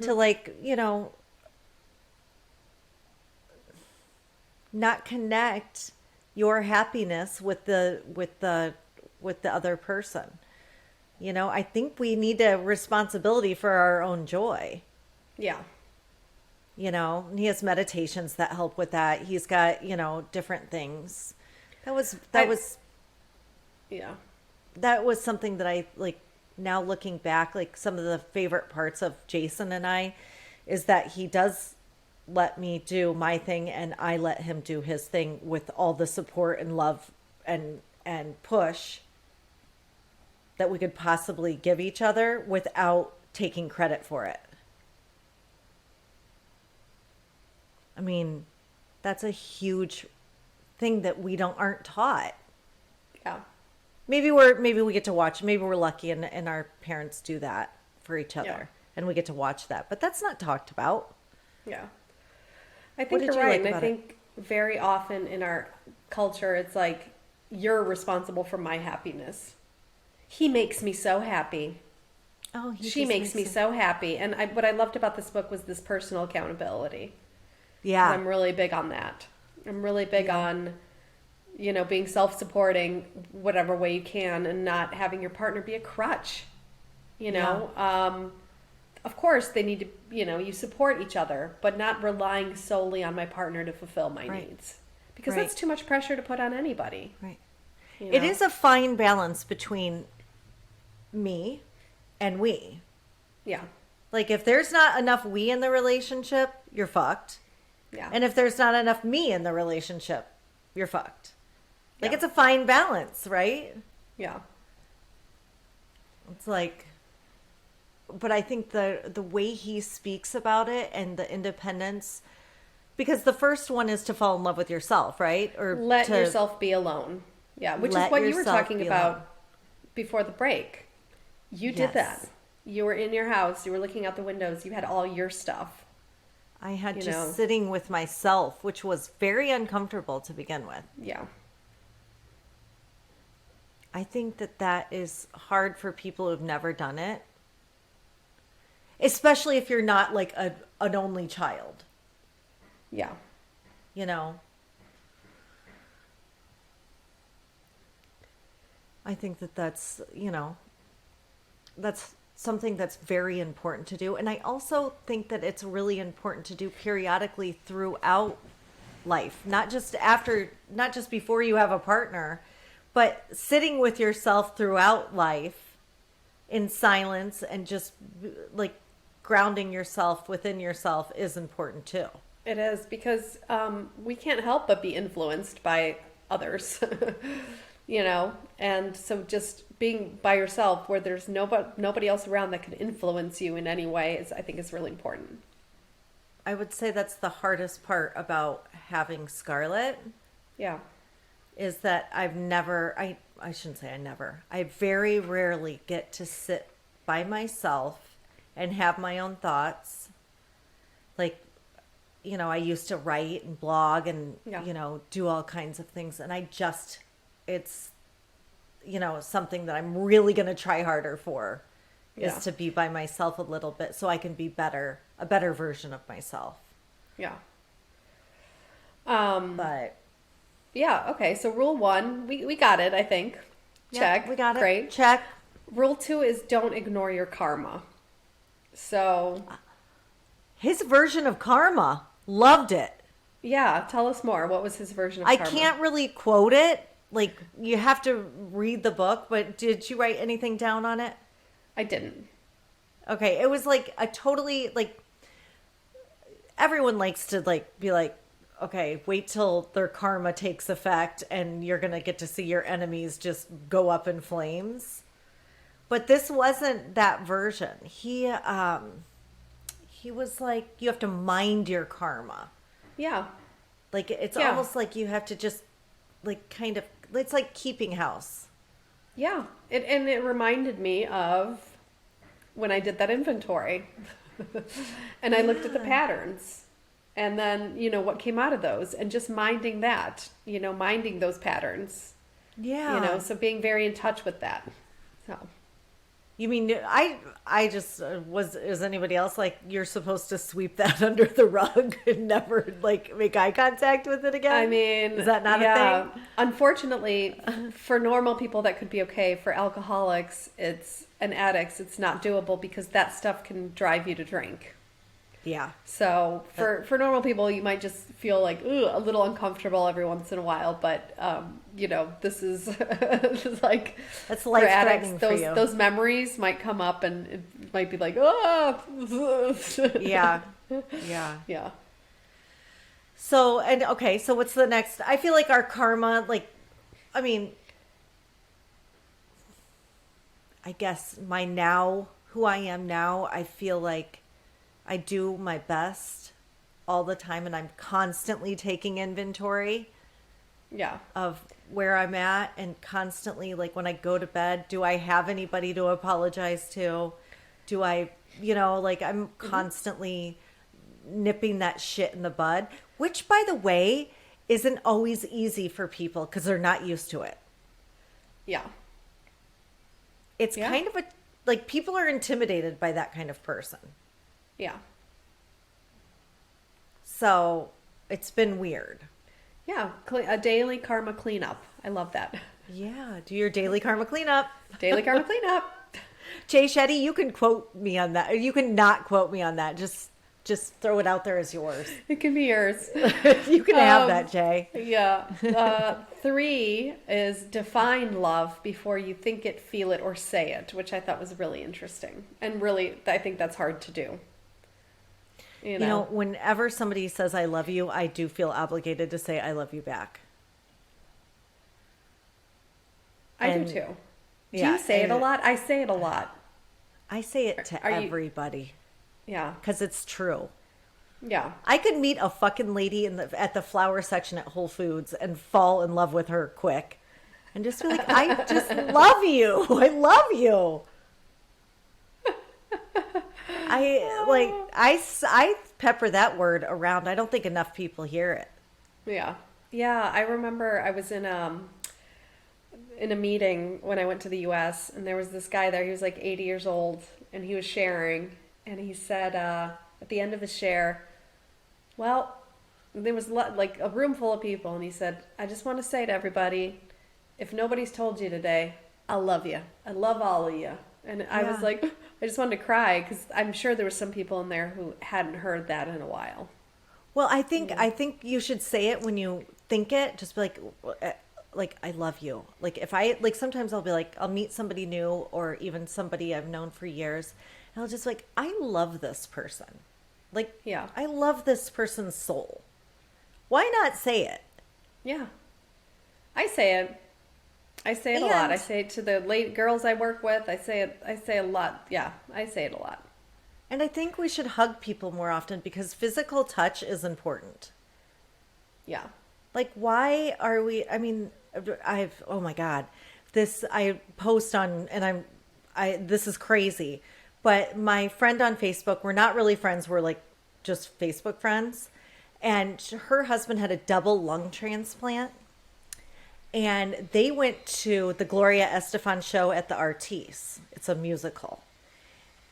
To not connect your happiness with the other person. I think we need a responsibility for our own joy. Yeah. And he has meditations that help with that. He's got, different things. Yeah. That was something that I now looking back, some of the favorite parts of Jason and I is that he does let me do my thing and I let him do his thing with all the support and love and push that we could possibly give each other without taking credit for it. I mean, that's a huge thing that we aren't taught. Yeah. maybe we get to watch. Maybe we're lucky and our parents do that for each other, Yeah. and we get to watch that. But that's not talked about. Yeah. I What think did you're you right. like And I about it? think very often in our culture, it's like, you're responsible for my happiness. He makes me so happy. Oh, he She just makes me so happy. And what I loved about this book was this personal accountability. 'Cause Yeah, I'm really big on that. I'm really big on, being self-supporting whatever way you can and not having your partner be a crutch. Of course they need to, you support each other, but not relying solely on my partner to fulfill my Right. needs. Because Right. that's too much pressure to put on anybody. right. You It know? is a fine balance between me and we. Yeah. Like if there's not enough we in the relationship, you're fucked. Yeah. And if there's not enough me in the relationship, you're fucked. Like Yeah. it's a fine balance, right? Yeah. It's like, but I think the way he speaks about it and the independence, because the first one is to fall in love with yourself, right? Or Let to yourself be alone. Yeah, which is let what you were yourself talking be about alone. before the break. You did that. Yes. You were in your house, you were looking out the windows, you had all your stuff. I had You just know. sitting with myself, which was very uncomfortable to begin with. Yeah. I think that is hard for people who've never done it, especially if you're not like an only child, Yeah. you know. I think that's, that's something that's very important to do. And I also think that it's really important to do periodically throughout life, not just before you have a partner, but sitting with yourself throughout life in silence and just like grounding yourself within yourself is important too. It is because we can't help but be influenced by others, and so just being by yourself where there's nobody else around that can influence you in any way I think is really important. I would say that's the hardest part about having Scarlett Yeah. is that I shouldn't say I never. I very rarely get to sit by myself and have my own thoughts. Like, I used to write and blog and, Yeah. do all kinds of things. And it's, something that I'm really going to try harder for is Yeah. to be by myself a little bit so I can be a better version of myself. Yeah. But Yeah, okay. So rule 1, we got it, I think. yeah, Check. we got it. Great. Check. Rule 2 is don't ignore your karma. So, His version of karma, loved it. yeah, tell us more. What was his version of I karma? can't really quote it. Like, you have to read the book, but did you write anything down on it? I didn't. Okay, it was like a totally, like, everyone likes to, like, be like, okay, wait till their karma takes effect and you're going to get to see your enemies just go up in flames. But this wasn't that version. He was like, you have to mind your karma. Yeah. Like, it's Yeah. almost like you have to just, like, kind of, it's like keeping house. Yeah. It reminded me of when I did that inventory. And I looked at the patterns. And then, what came out of those and just minding that, minding those patterns, Yeah. so being very in touch with that. So, You mean I just is anybody else like you're supposed to sweep that under the rug and never like make eye contact with it again? I mean, is that not a thing? Unfortunately, for normal people that could be okay. For alcoholics, and addicts, it's not doable because that stuff can drive you to drink. Yeah. So for normal people, you might just feel like a little uncomfortable every once in a while, but this is, this is like That's for life-threatening addicts, for those you. those memories might come up and it might be like Yeah. Yeah. yeah. So so what's the next? I feel like our karma, like, I mean, I guess who I am now, I feel like I do my best all the time and I'm constantly taking inventory Yeah. of where I'm at and constantly, like when I go to bed, do I have anybody to apologize to? Do I, like I'm constantly nipping that shit in the bud, which by the way, isn't always easy for people because they're not used to it. Yeah. It's kind of like people are intimidated by that kind of person. Yeah. So it's been weird. Yeah. A daily karma cleanup. I love that. Yeah. Do your daily karma cleanup. Daily karma cleanup. Jay Shetty, you can quote me on that. You can not quote me on that. Just throw it out there as yours. It can be yours. You can have that, Jay. Yeah. 3 is define love before you think it, feel it, or say it, which I thought was really interesting. And really, I think that's hard to do. You know, whenever somebody says I love you, I do feel obligated to say I love you back. I do too. Do you say it a lot? I say it a lot. I say it to everybody. Yeah. Because it's true. Yeah. I could meet a fucking lady at the flower section at Whole Foods and fall in love with her quick. And just be like, I just love you. I love you. I pepper that word around. I don't think enough people hear it. Yeah. Yeah. I remember I was in a meeting when I went to the US, and there was this guy there. He was like 80 years old, and he was sharing, and he said at the end of his share, well, there was like a room full of people, and he said, I just want to say to everybody, if nobody's told you today, I love you. I love all of you. And I was like, I just wanted to cry because I'm sure there were some people in there who hadn't heard that in a while. Well, I think you should say it when you think it. Just be like I love you. Like if sometimes I'll be like, I'll meet somebody new or even somebody I've known for years, and I'll just be like, I love this person. Like, yeah, I love this person's soul. Why not say it? Yeah, I say it. I say it a lot. I say it to the late girls I work with. I say a lot. Yeah, I say it a lot. And I think we should hug people more often because physical touch is important. Yeah. Like, why are we, I mean, oh my God, I post on, and this is crazy, but my friend on Facebook, we're not really friends. We're like just Facebook friends. And her husband had a double lung transplant. And they went to the Gloria Estefan show at the Artis. It's a musical.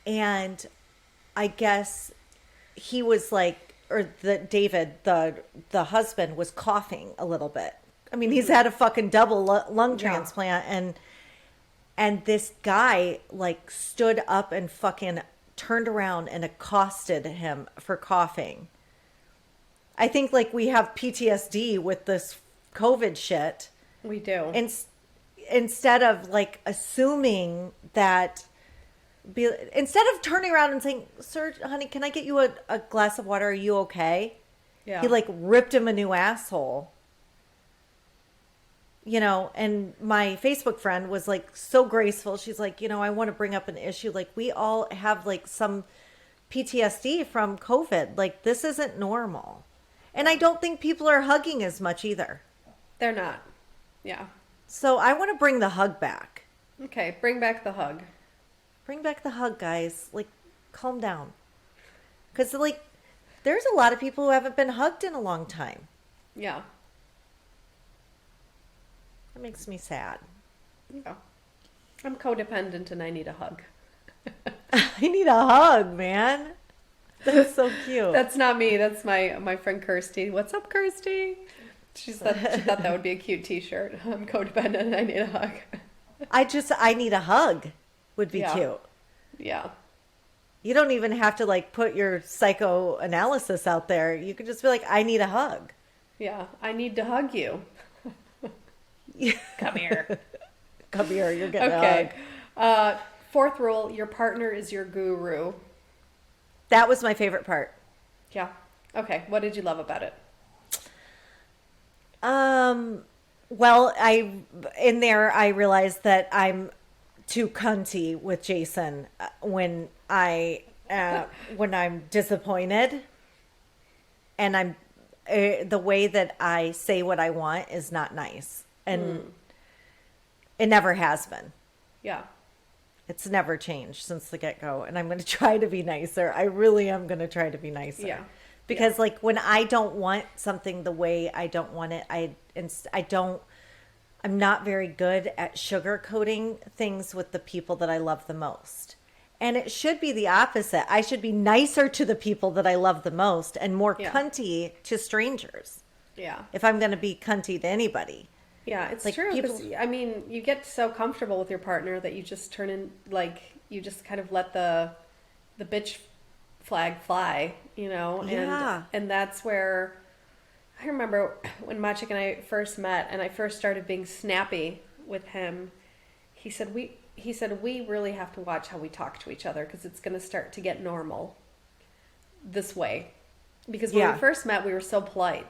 And I guess he was like, David, the husband, was coughing a little bit. I mean, he's had a fucking double lung transplant. And this guy like stood up and fucking turned around and accosted him for coughing. I think like we have PTSD with this COVID shit. We do. Instead of like assuming that, instead of turning around and saying, sir, honey, can I get you a glass of water? Are you okay? Yeah. He like ripped him a new asshole. And my Facebook friend was like so graceful. She's like, I want to bring up an issue. Like we all have like some PTSD from COVID. Like this isn't normal. And I don't think people are hugging as much either. They're not. Yeah. So I want to bring the hug back. Okay, bring back the hug. Bring back the hug, guys. Like, calm down. Because, like, there's a lot of people who haven't been hugged in a long time. Yeah. That makes me sad. Yeah. I'm codependent and I need a hug. I need a hug, man. That's so cute. That's not me. That's my friend Kirsty. What's up, Kirsty? She thought that would be a cute t-shirt. I'm codependent and I need a hug. I need a hug would be cute. Yeah. You don't even have to like put your psychoanalysis out there. You could just be like, I need a hug. Yeah. I need to hug you. Come here. Come here. You're getting a hug. 4th rule, your partner is your guru. That was my favorite part. Yeah. Okay. What did you love about it? Well, I realized that I'm too cunty with Jason when I'm disappointed, and the way that I say what I want is not nice. And it never has been. Yeah. It's never changed since the get-go. And I'm going to try to be nicer. I really am going to try to be nicer. Yeah. Because like when I don't want something the way I don't want it, I'm not very good at sugarcoating things with the people that I love the most. And it should be the opposite. I should be nicer to the people that I love the most and more cunty to strangers. Yeah. If I'm going to be cunty to anybody. Yeah, it's Like, true. people- Because, I mean, you get so comfortable with your partner that you just turn in, like, you just kind of let the bitch flag fly, you know? Yeah. And that's where I remember when Machik and I first met and I first started being snappy with him, he said, we really have to watch how we talk to each other because it's going to start to get normal this way. Because when we first met, we were so polite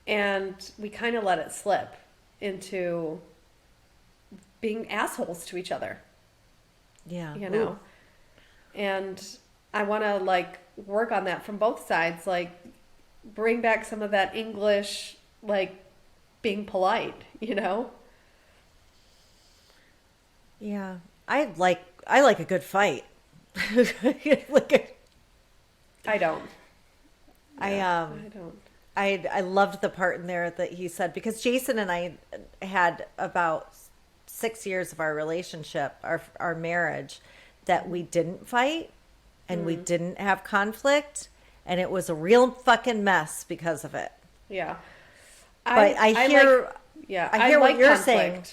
and we kind of let it slip into being assholes to each other. Yeah. You know? Ooh. And I want to like work on that from both sides, like bring back some of that English, like being polite, you know? Yeah. I like a good fight. Like I don't. I don't. I loved the part in there that he said, because Jason and I had about 6 years of our relationship, our marriage, that we didn't fight and we didn't have conflict, and it was a real fucking mess because of it. Yeah. But I hear what you're saying.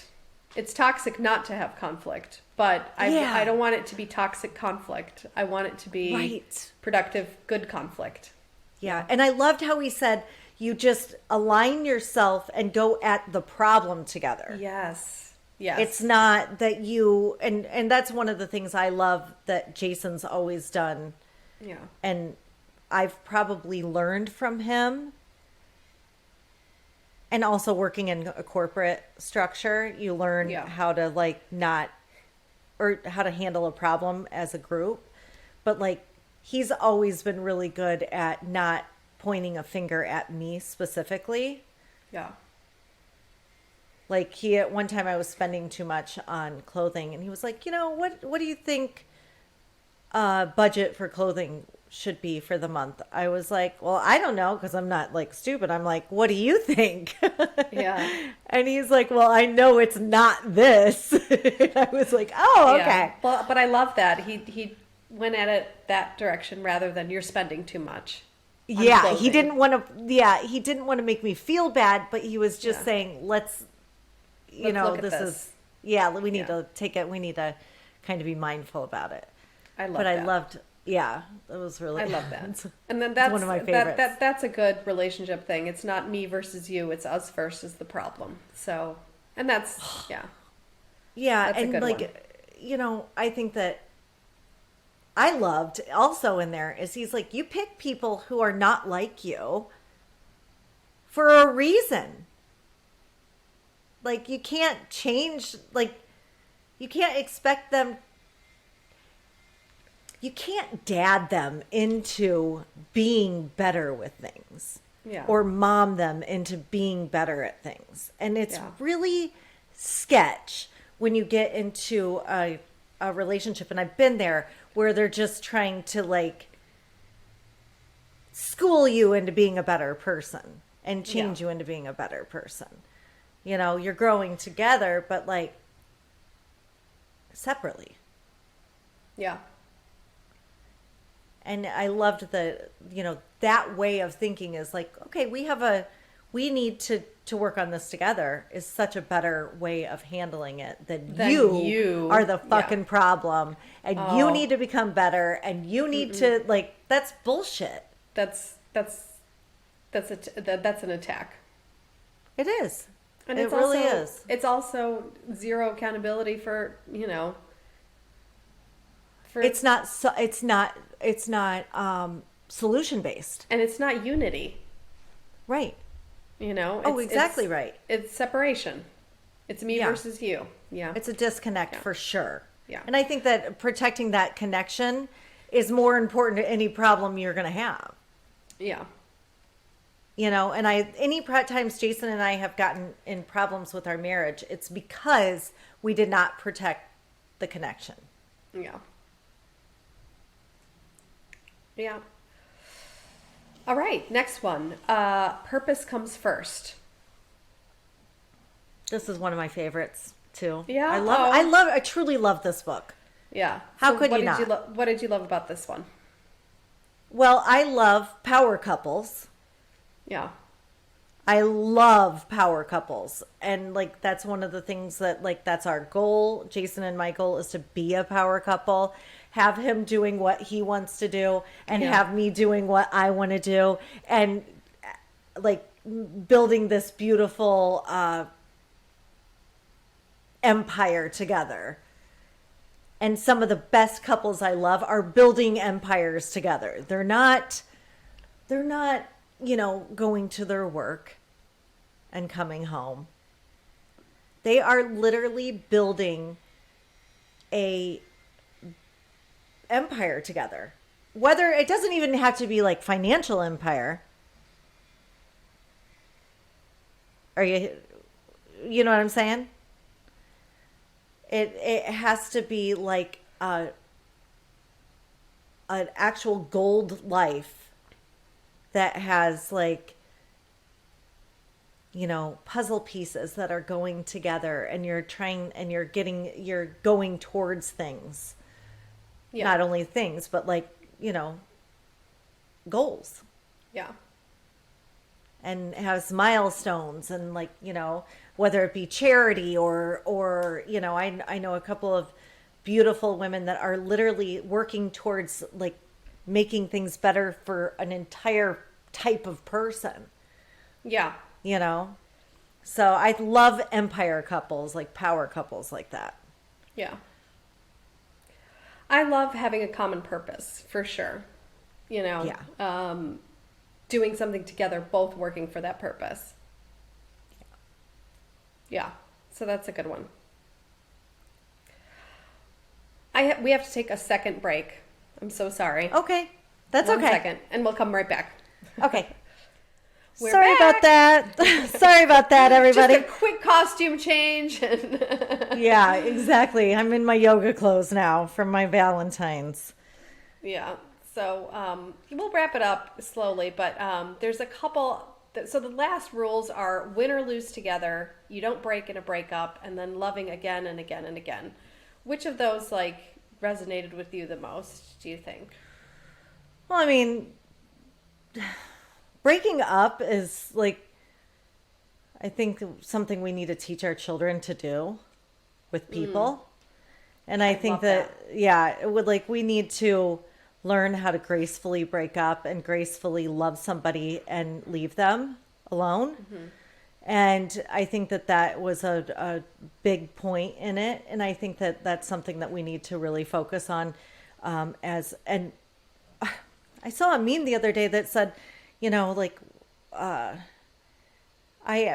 It's toxic not to have conflict, but I don't want it to be toxic conflict. I want it to be productive, good conflict. Yeah. And I loved how he said, you just align yourself and go at the problem together. Yes. Yes. It's not that you, and that's one of the things I love that Jason's always done. Yeah. And I've probably learned from him. And also working in a corporate structure, you learn how to how to handle a problem as a group. But like, he's always been really good at not pointing a finger at me specifically. Yeah. Like at one time I was spending too much on clothing and he was like, what do you think budget for clothing should be for the month? I was like, well, I don't know, because I'm not like stupid. I'm like, what do you think? Yeah. And he's like, well, I know it's not this. And I was like, oh, okay. Yeah. But I love that. He went at it that direction rather than you're spending too much. Yeah, he didn't want to make me feel bad, but he was just saying, let's look at this. We need to take it. We need to kind of be mindful about it. I love but that. I loved, that was really, I love that. And then that's one of my favorites. That's a good relationship thing. It's not me versus you. It's us versus the problem. So, and that's, yeah. That's and a good like, one. I think that I loved also in there is he's like, you pick people who are not like you for a reason. Like, you can't change, like, you can't expect them, you can't dad them into being better with things. Yeah. Or mom them into being better at things. And it's really sketch when you get into a relationship, and I've been there, where they're just trying to like school you into being a better person and change you into being a better person. You're growing together, but like separately. Yeah. And I loved that way of thinking is like, okay, we need to work on this together is such a better way of handling it than you are the fucking problem and you need to become better and you need to like, that's bullshit. That's an attack. It is. And it really also, is. It's also zero accountability for, it's not solution based. And it's not unity. Right. It's, exactly right. It's separation. It's me versus you. Yeah. It's a disconnect for sure. Yeah. And I think that protecting that connection is more important to any problem you're going to have. Yeah. And any times Jason and I have gotten in problems with our marriage, it's because we did not protect the connection. Yeah. Yeah. All right, next one. Purpose comes first. This is one of my favorites too. Yeah? I truly love this book. Yeah. How could you not? What did you love about this one? Well, I love power couples. Yeah. I love power couples. And like that's one of the things that like that's our goal. Jason and my goal is to be a power couple, have him doing what he wants to do and have me doing what I want to do, and like building this beautiful empire together. And some of the best couples I love are building empires together. They're not going to their work and coming home. They are literally building a empire together. Whether it doesn't even have to be like financial empire. You know what I'm saying? It has to be like an actual gold life that has like puzzle pieces that are going together, and you're going towards things. Yeah. Not only things, but like, goals. Yeah. And has milestones, and like, whether it be charity or I know a couple of beautiful women that are literally working towards like making things better for an entire type of person. Yeah. So I love empire couples, like power couples like that. Yeah. I love having a common purpose, for sure. Yeah. Doing something together, both working for that purpose. Yeah. So that's a good one. We have to take a second break. I'm so sorry. Okay. That's okay. 1 second, and we'll come right back. Okay. Sorry about that. Sorry about that, everybody. Just a quick costume change. Yeah, exactly. I'm in my yoga clothes now from my Valentines. Yeah. So we'll wrap it up slowly, but there's a couple. So the last rules are win or lose together, you don't break in a breakup, and then loving again and again and again. Which of those like resonated with you the most, do you think? Well, I mean, breaking up is like, I think something we need to teach our children to do with people. And I think that, it would like, we need to learn how to gracefully break up and gracefully love somebody and leave them alone. Mm-hmm. And I think that was a big point in it. And I think that that's something that we need to really focus on and I saw a meme the other day that said, I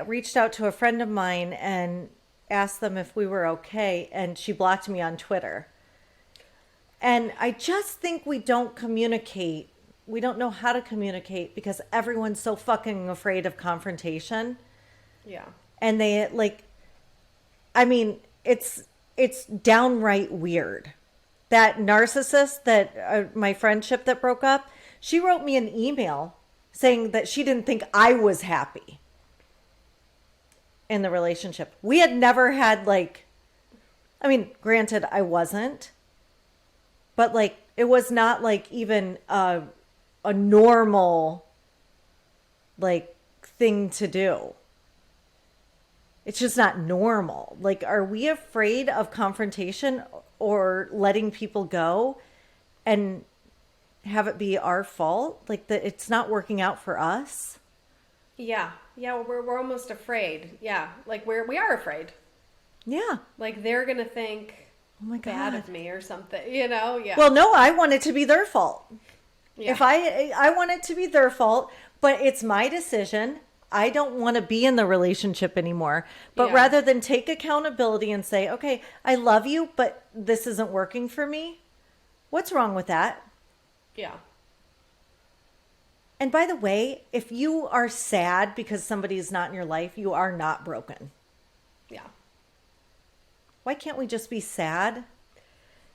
reached out to a friend of mine and asked them if we were okay, and she blocked me on Twitter. And I just think we don't communicate. We don't know how to communicate because everyone's so fucking afraid of confrontation. Yeah. And they it's downright weird. That narcissist that my friendship that broke up, she wrote me an email saying that she didn't think I was happy in the relationship. We had never had granted I wasn't, but like it was not like even a normal like thing to do. It's just not normal. Like, are we afraid of confrontation or letting people go and have it be our fault? Like that it's not working out for us? Yeah. Yeah, we're almost afraid. Yeah. Like we are afraid. Yeah. Like they're going to think oh my God. Bad of me or something, Yeah. Well, no, I want it to be their fault. Yeah. If I want it to be their fault, but it's my decision. I don't want to be in the relationship anymore. But rather than take accountability and say, okay, I love you, but this isn't working for me. What's wrong with that? Yeah. And by the way, if you are sad because somebody is not in your life, you are not broken. Yeah. Why can't we just be sad?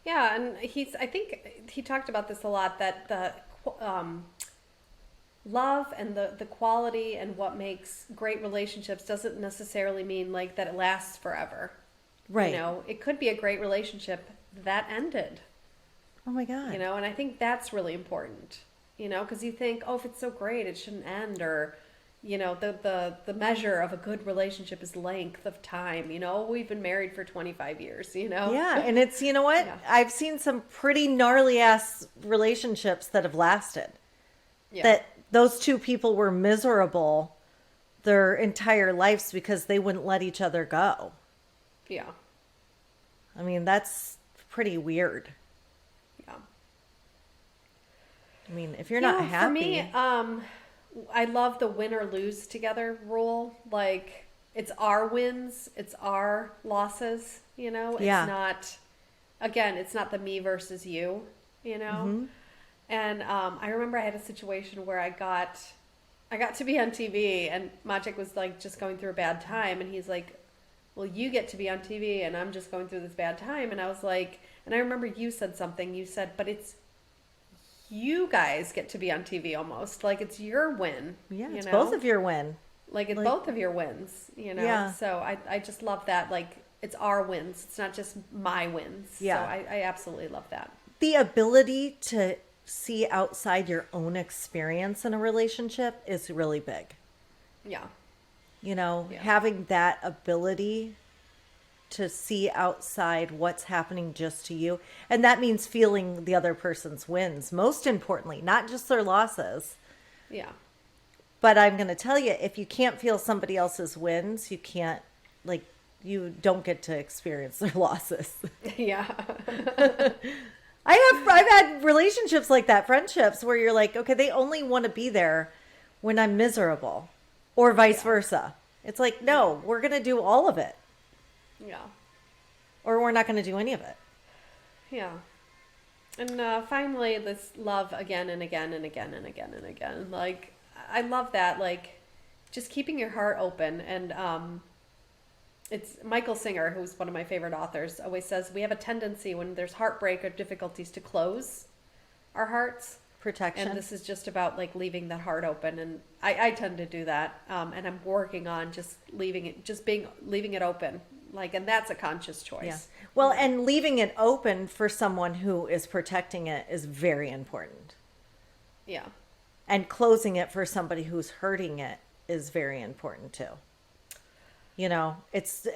Yeah, and I think he talked about this a lot, that the love and the quality and what makes great relationships doesn't necessarily mean like that it lasts forever. Right. You know, it could be a great relationship that ended, Oh my God. you know, and I think that's really important, you know, because you think, oh, if it's so great, it shouldn't end, or, you know, the measure of a good relationship is length of time, you know, we've been married for 25 years, you know? Yeah. And it's, you know what? Yeah. I've seen some pretty gnarly ass relationships that have lasted. Yeah. That those two people were miserable their entire lives because they wouldn't let each other go. Yeah. I mean, that's pretty weird. Yeah. I mean, if you're not happy. For me, I love the win or lose together rule. Like, it's our wins, it's our losses, you know? Yeah. It's not, again, it's not the me versus you, you know? Mm-hmm. And I remember I had a situation where I got to be on TV, and Maciek was like just going through a bad time, and he's like, well, you get to be on TV and I'm just going through this bad time. And I was like, and I remember you said something, you said, but it's, you guys get to be on TV almost. Like, it's your win. Yeah, you it's know? both of your win. Like, it's like- both of your wins, you know? Yeah. So I just love that. Like, it's our wins. It's not just my wins. Yeah. So I absolutely love that. The ability to see outside your own experience in a relationship is really big. Yeah. You know, Yeah. having that ability to see outside what's happening just to you. And that means feeling the other person's wins, most importantly, not just their losses. Yeah. But I'm going to tell you, if you can't feel somebody else's wins, you can't, like, you don't get to experience their losses. Yeah. I've had relationships like that, friendships, where you're like, okay, they only want to be there when I'm miserable, or vice versa. It's like, no, we're going to do all of it, Yeah. or we're not going to do any of it. Yeah. And finally, this love again and again and again and again and again. Like, I love that. Like, just keeping your heart open. And it's Michael Singer, who's one of my favorite authors, always says we have a tendency when there's heartbreak or difficulties to close our hearts. Protection. And this is just about like leaving that heart open. And I tend to do that. And I'm working on just leaving it open. Like, and that's a conscious choice. Yeah. Well, and leaving it open for someone who is protecting it is very important. Yeah. And closing it for somebody who's hurting it is very important too. You know, it's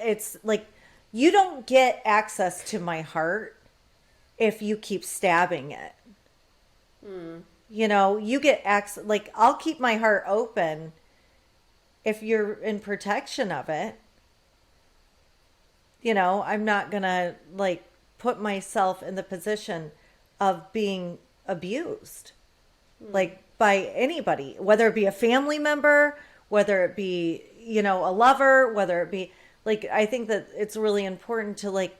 like, you don't get access to my heart if you keep stabbing it. You know, you get access, like, I'll keep my heart open if you're in protection of it. You know, I'm not going to, like, put myself in the position of being abused, like, by anybody, whether it be a family member, whether it be, you know, a lover, whether it be, like, I think that it's really important to, like,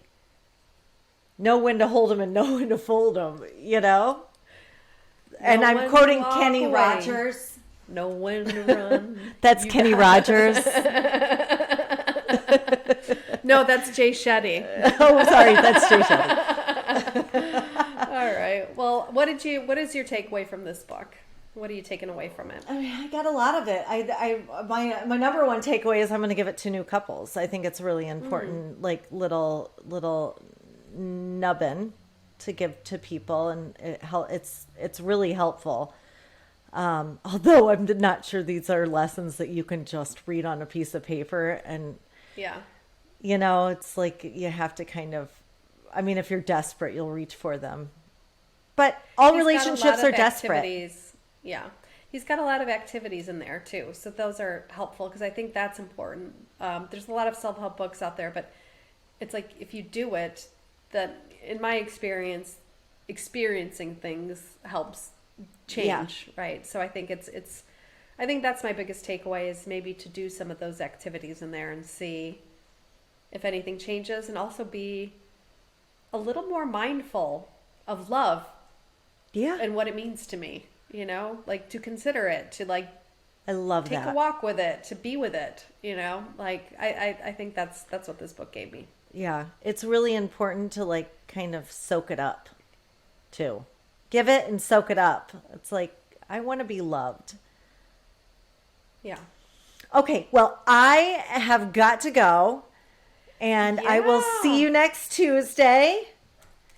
know when to hold them and know when to fold them, you know? And Know I'm when to quoting walk Kenny away. Rogers. Know when to run. That's Kenny Rogers. No, that's Jay Shetty. Oh, sorry, that's Jay Shetty. All right. Well, what is your takeaway from this book? What are you taking away from it? I mean, I got a lot of it. My number one takeaway is I'm going to give it to new couples. I think it's really important, like little nubbin to give to people, and it's really helpful. Although I'm not sure these are lessons that you can just read on a piece of paper, and Yeah. you know, it's like you have to kind of, I mean, if you're desperate, you'll reach for them. But all He's got a relationships lot are of desperate. activities. Yeah. He's got a lot of activities in there too. So those are helpful because I think that's important. There's a lot of self-help books out there, but it's like if you do it, that in my experience, experiencing things helps change, right? So I think I think that's my biggest takeaway is maybe to do some of those activities in there and see if anything changes, and also be a little more mindful of love Yeah. and what it means to me. you know, like to consider it, to like I love take that. a walk with it, to be with it, you know, like I think that's what this book gave me. Yeah. It's really important to like kind of soak it up too. Give it and soak it up. It's like, I want to be loved. Yeah. Okay. Well, I have got to go, and I will see you next Tuesday.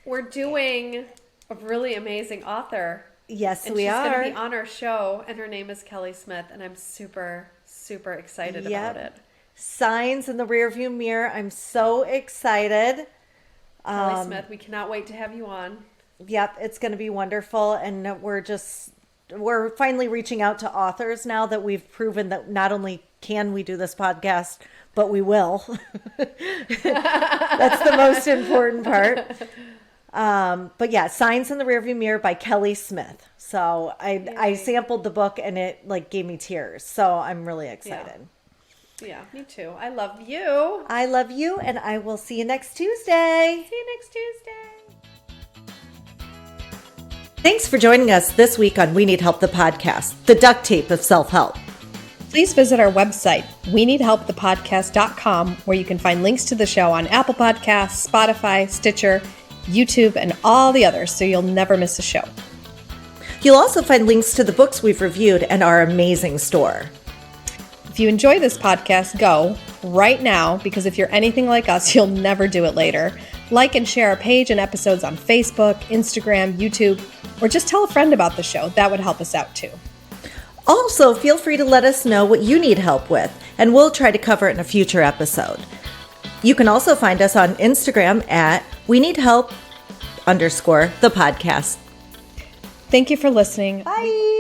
We're doing a really amazing author. Yes, And we she's are. going to be on our show, and her name is Kelly Smith, and I'm super, super excited about it. Signs in the rearview mirror. I'm so excited. Kelly Smith, we cannot wait to have you on. Yep, it's going to be wonderful. And we're finally reaching out to authors now that we've proven that not only can we do this podcast, but we will. That's the most important part. But yeah, Signs in the Rearview Mirror by Kelly Smith. So I sampled the book and it like gave me tears. So I'm really excited. Yeah, me too. I love you. I love you, and I will see you next Tuesday. See you next Tuesday. Thanks for joining us this week on We Need Help, the podcast, the duct tape of self-help. Please visit our website, weneedhelpthepodcast.com, where you can find links to the show on Apple Podcasts, Spotify, Stitcher, YouTube, and all the others, so you'll never miss a show. You'll also find links to the books we've reviewed and our amazing store. If you enjoy this podcast, go right now, because if you're anything like us, you'll never do it later. Like and share our page and episodes on Facebook, Instagram, YouTube, or just tell a friend about the show. That would help us out too. Also, feel free to let us know what you need help with, and we'll try to cover it in a future episode. You can also find us on Instagram at weneedhelp_the podcast. Thank you for listening. Bye.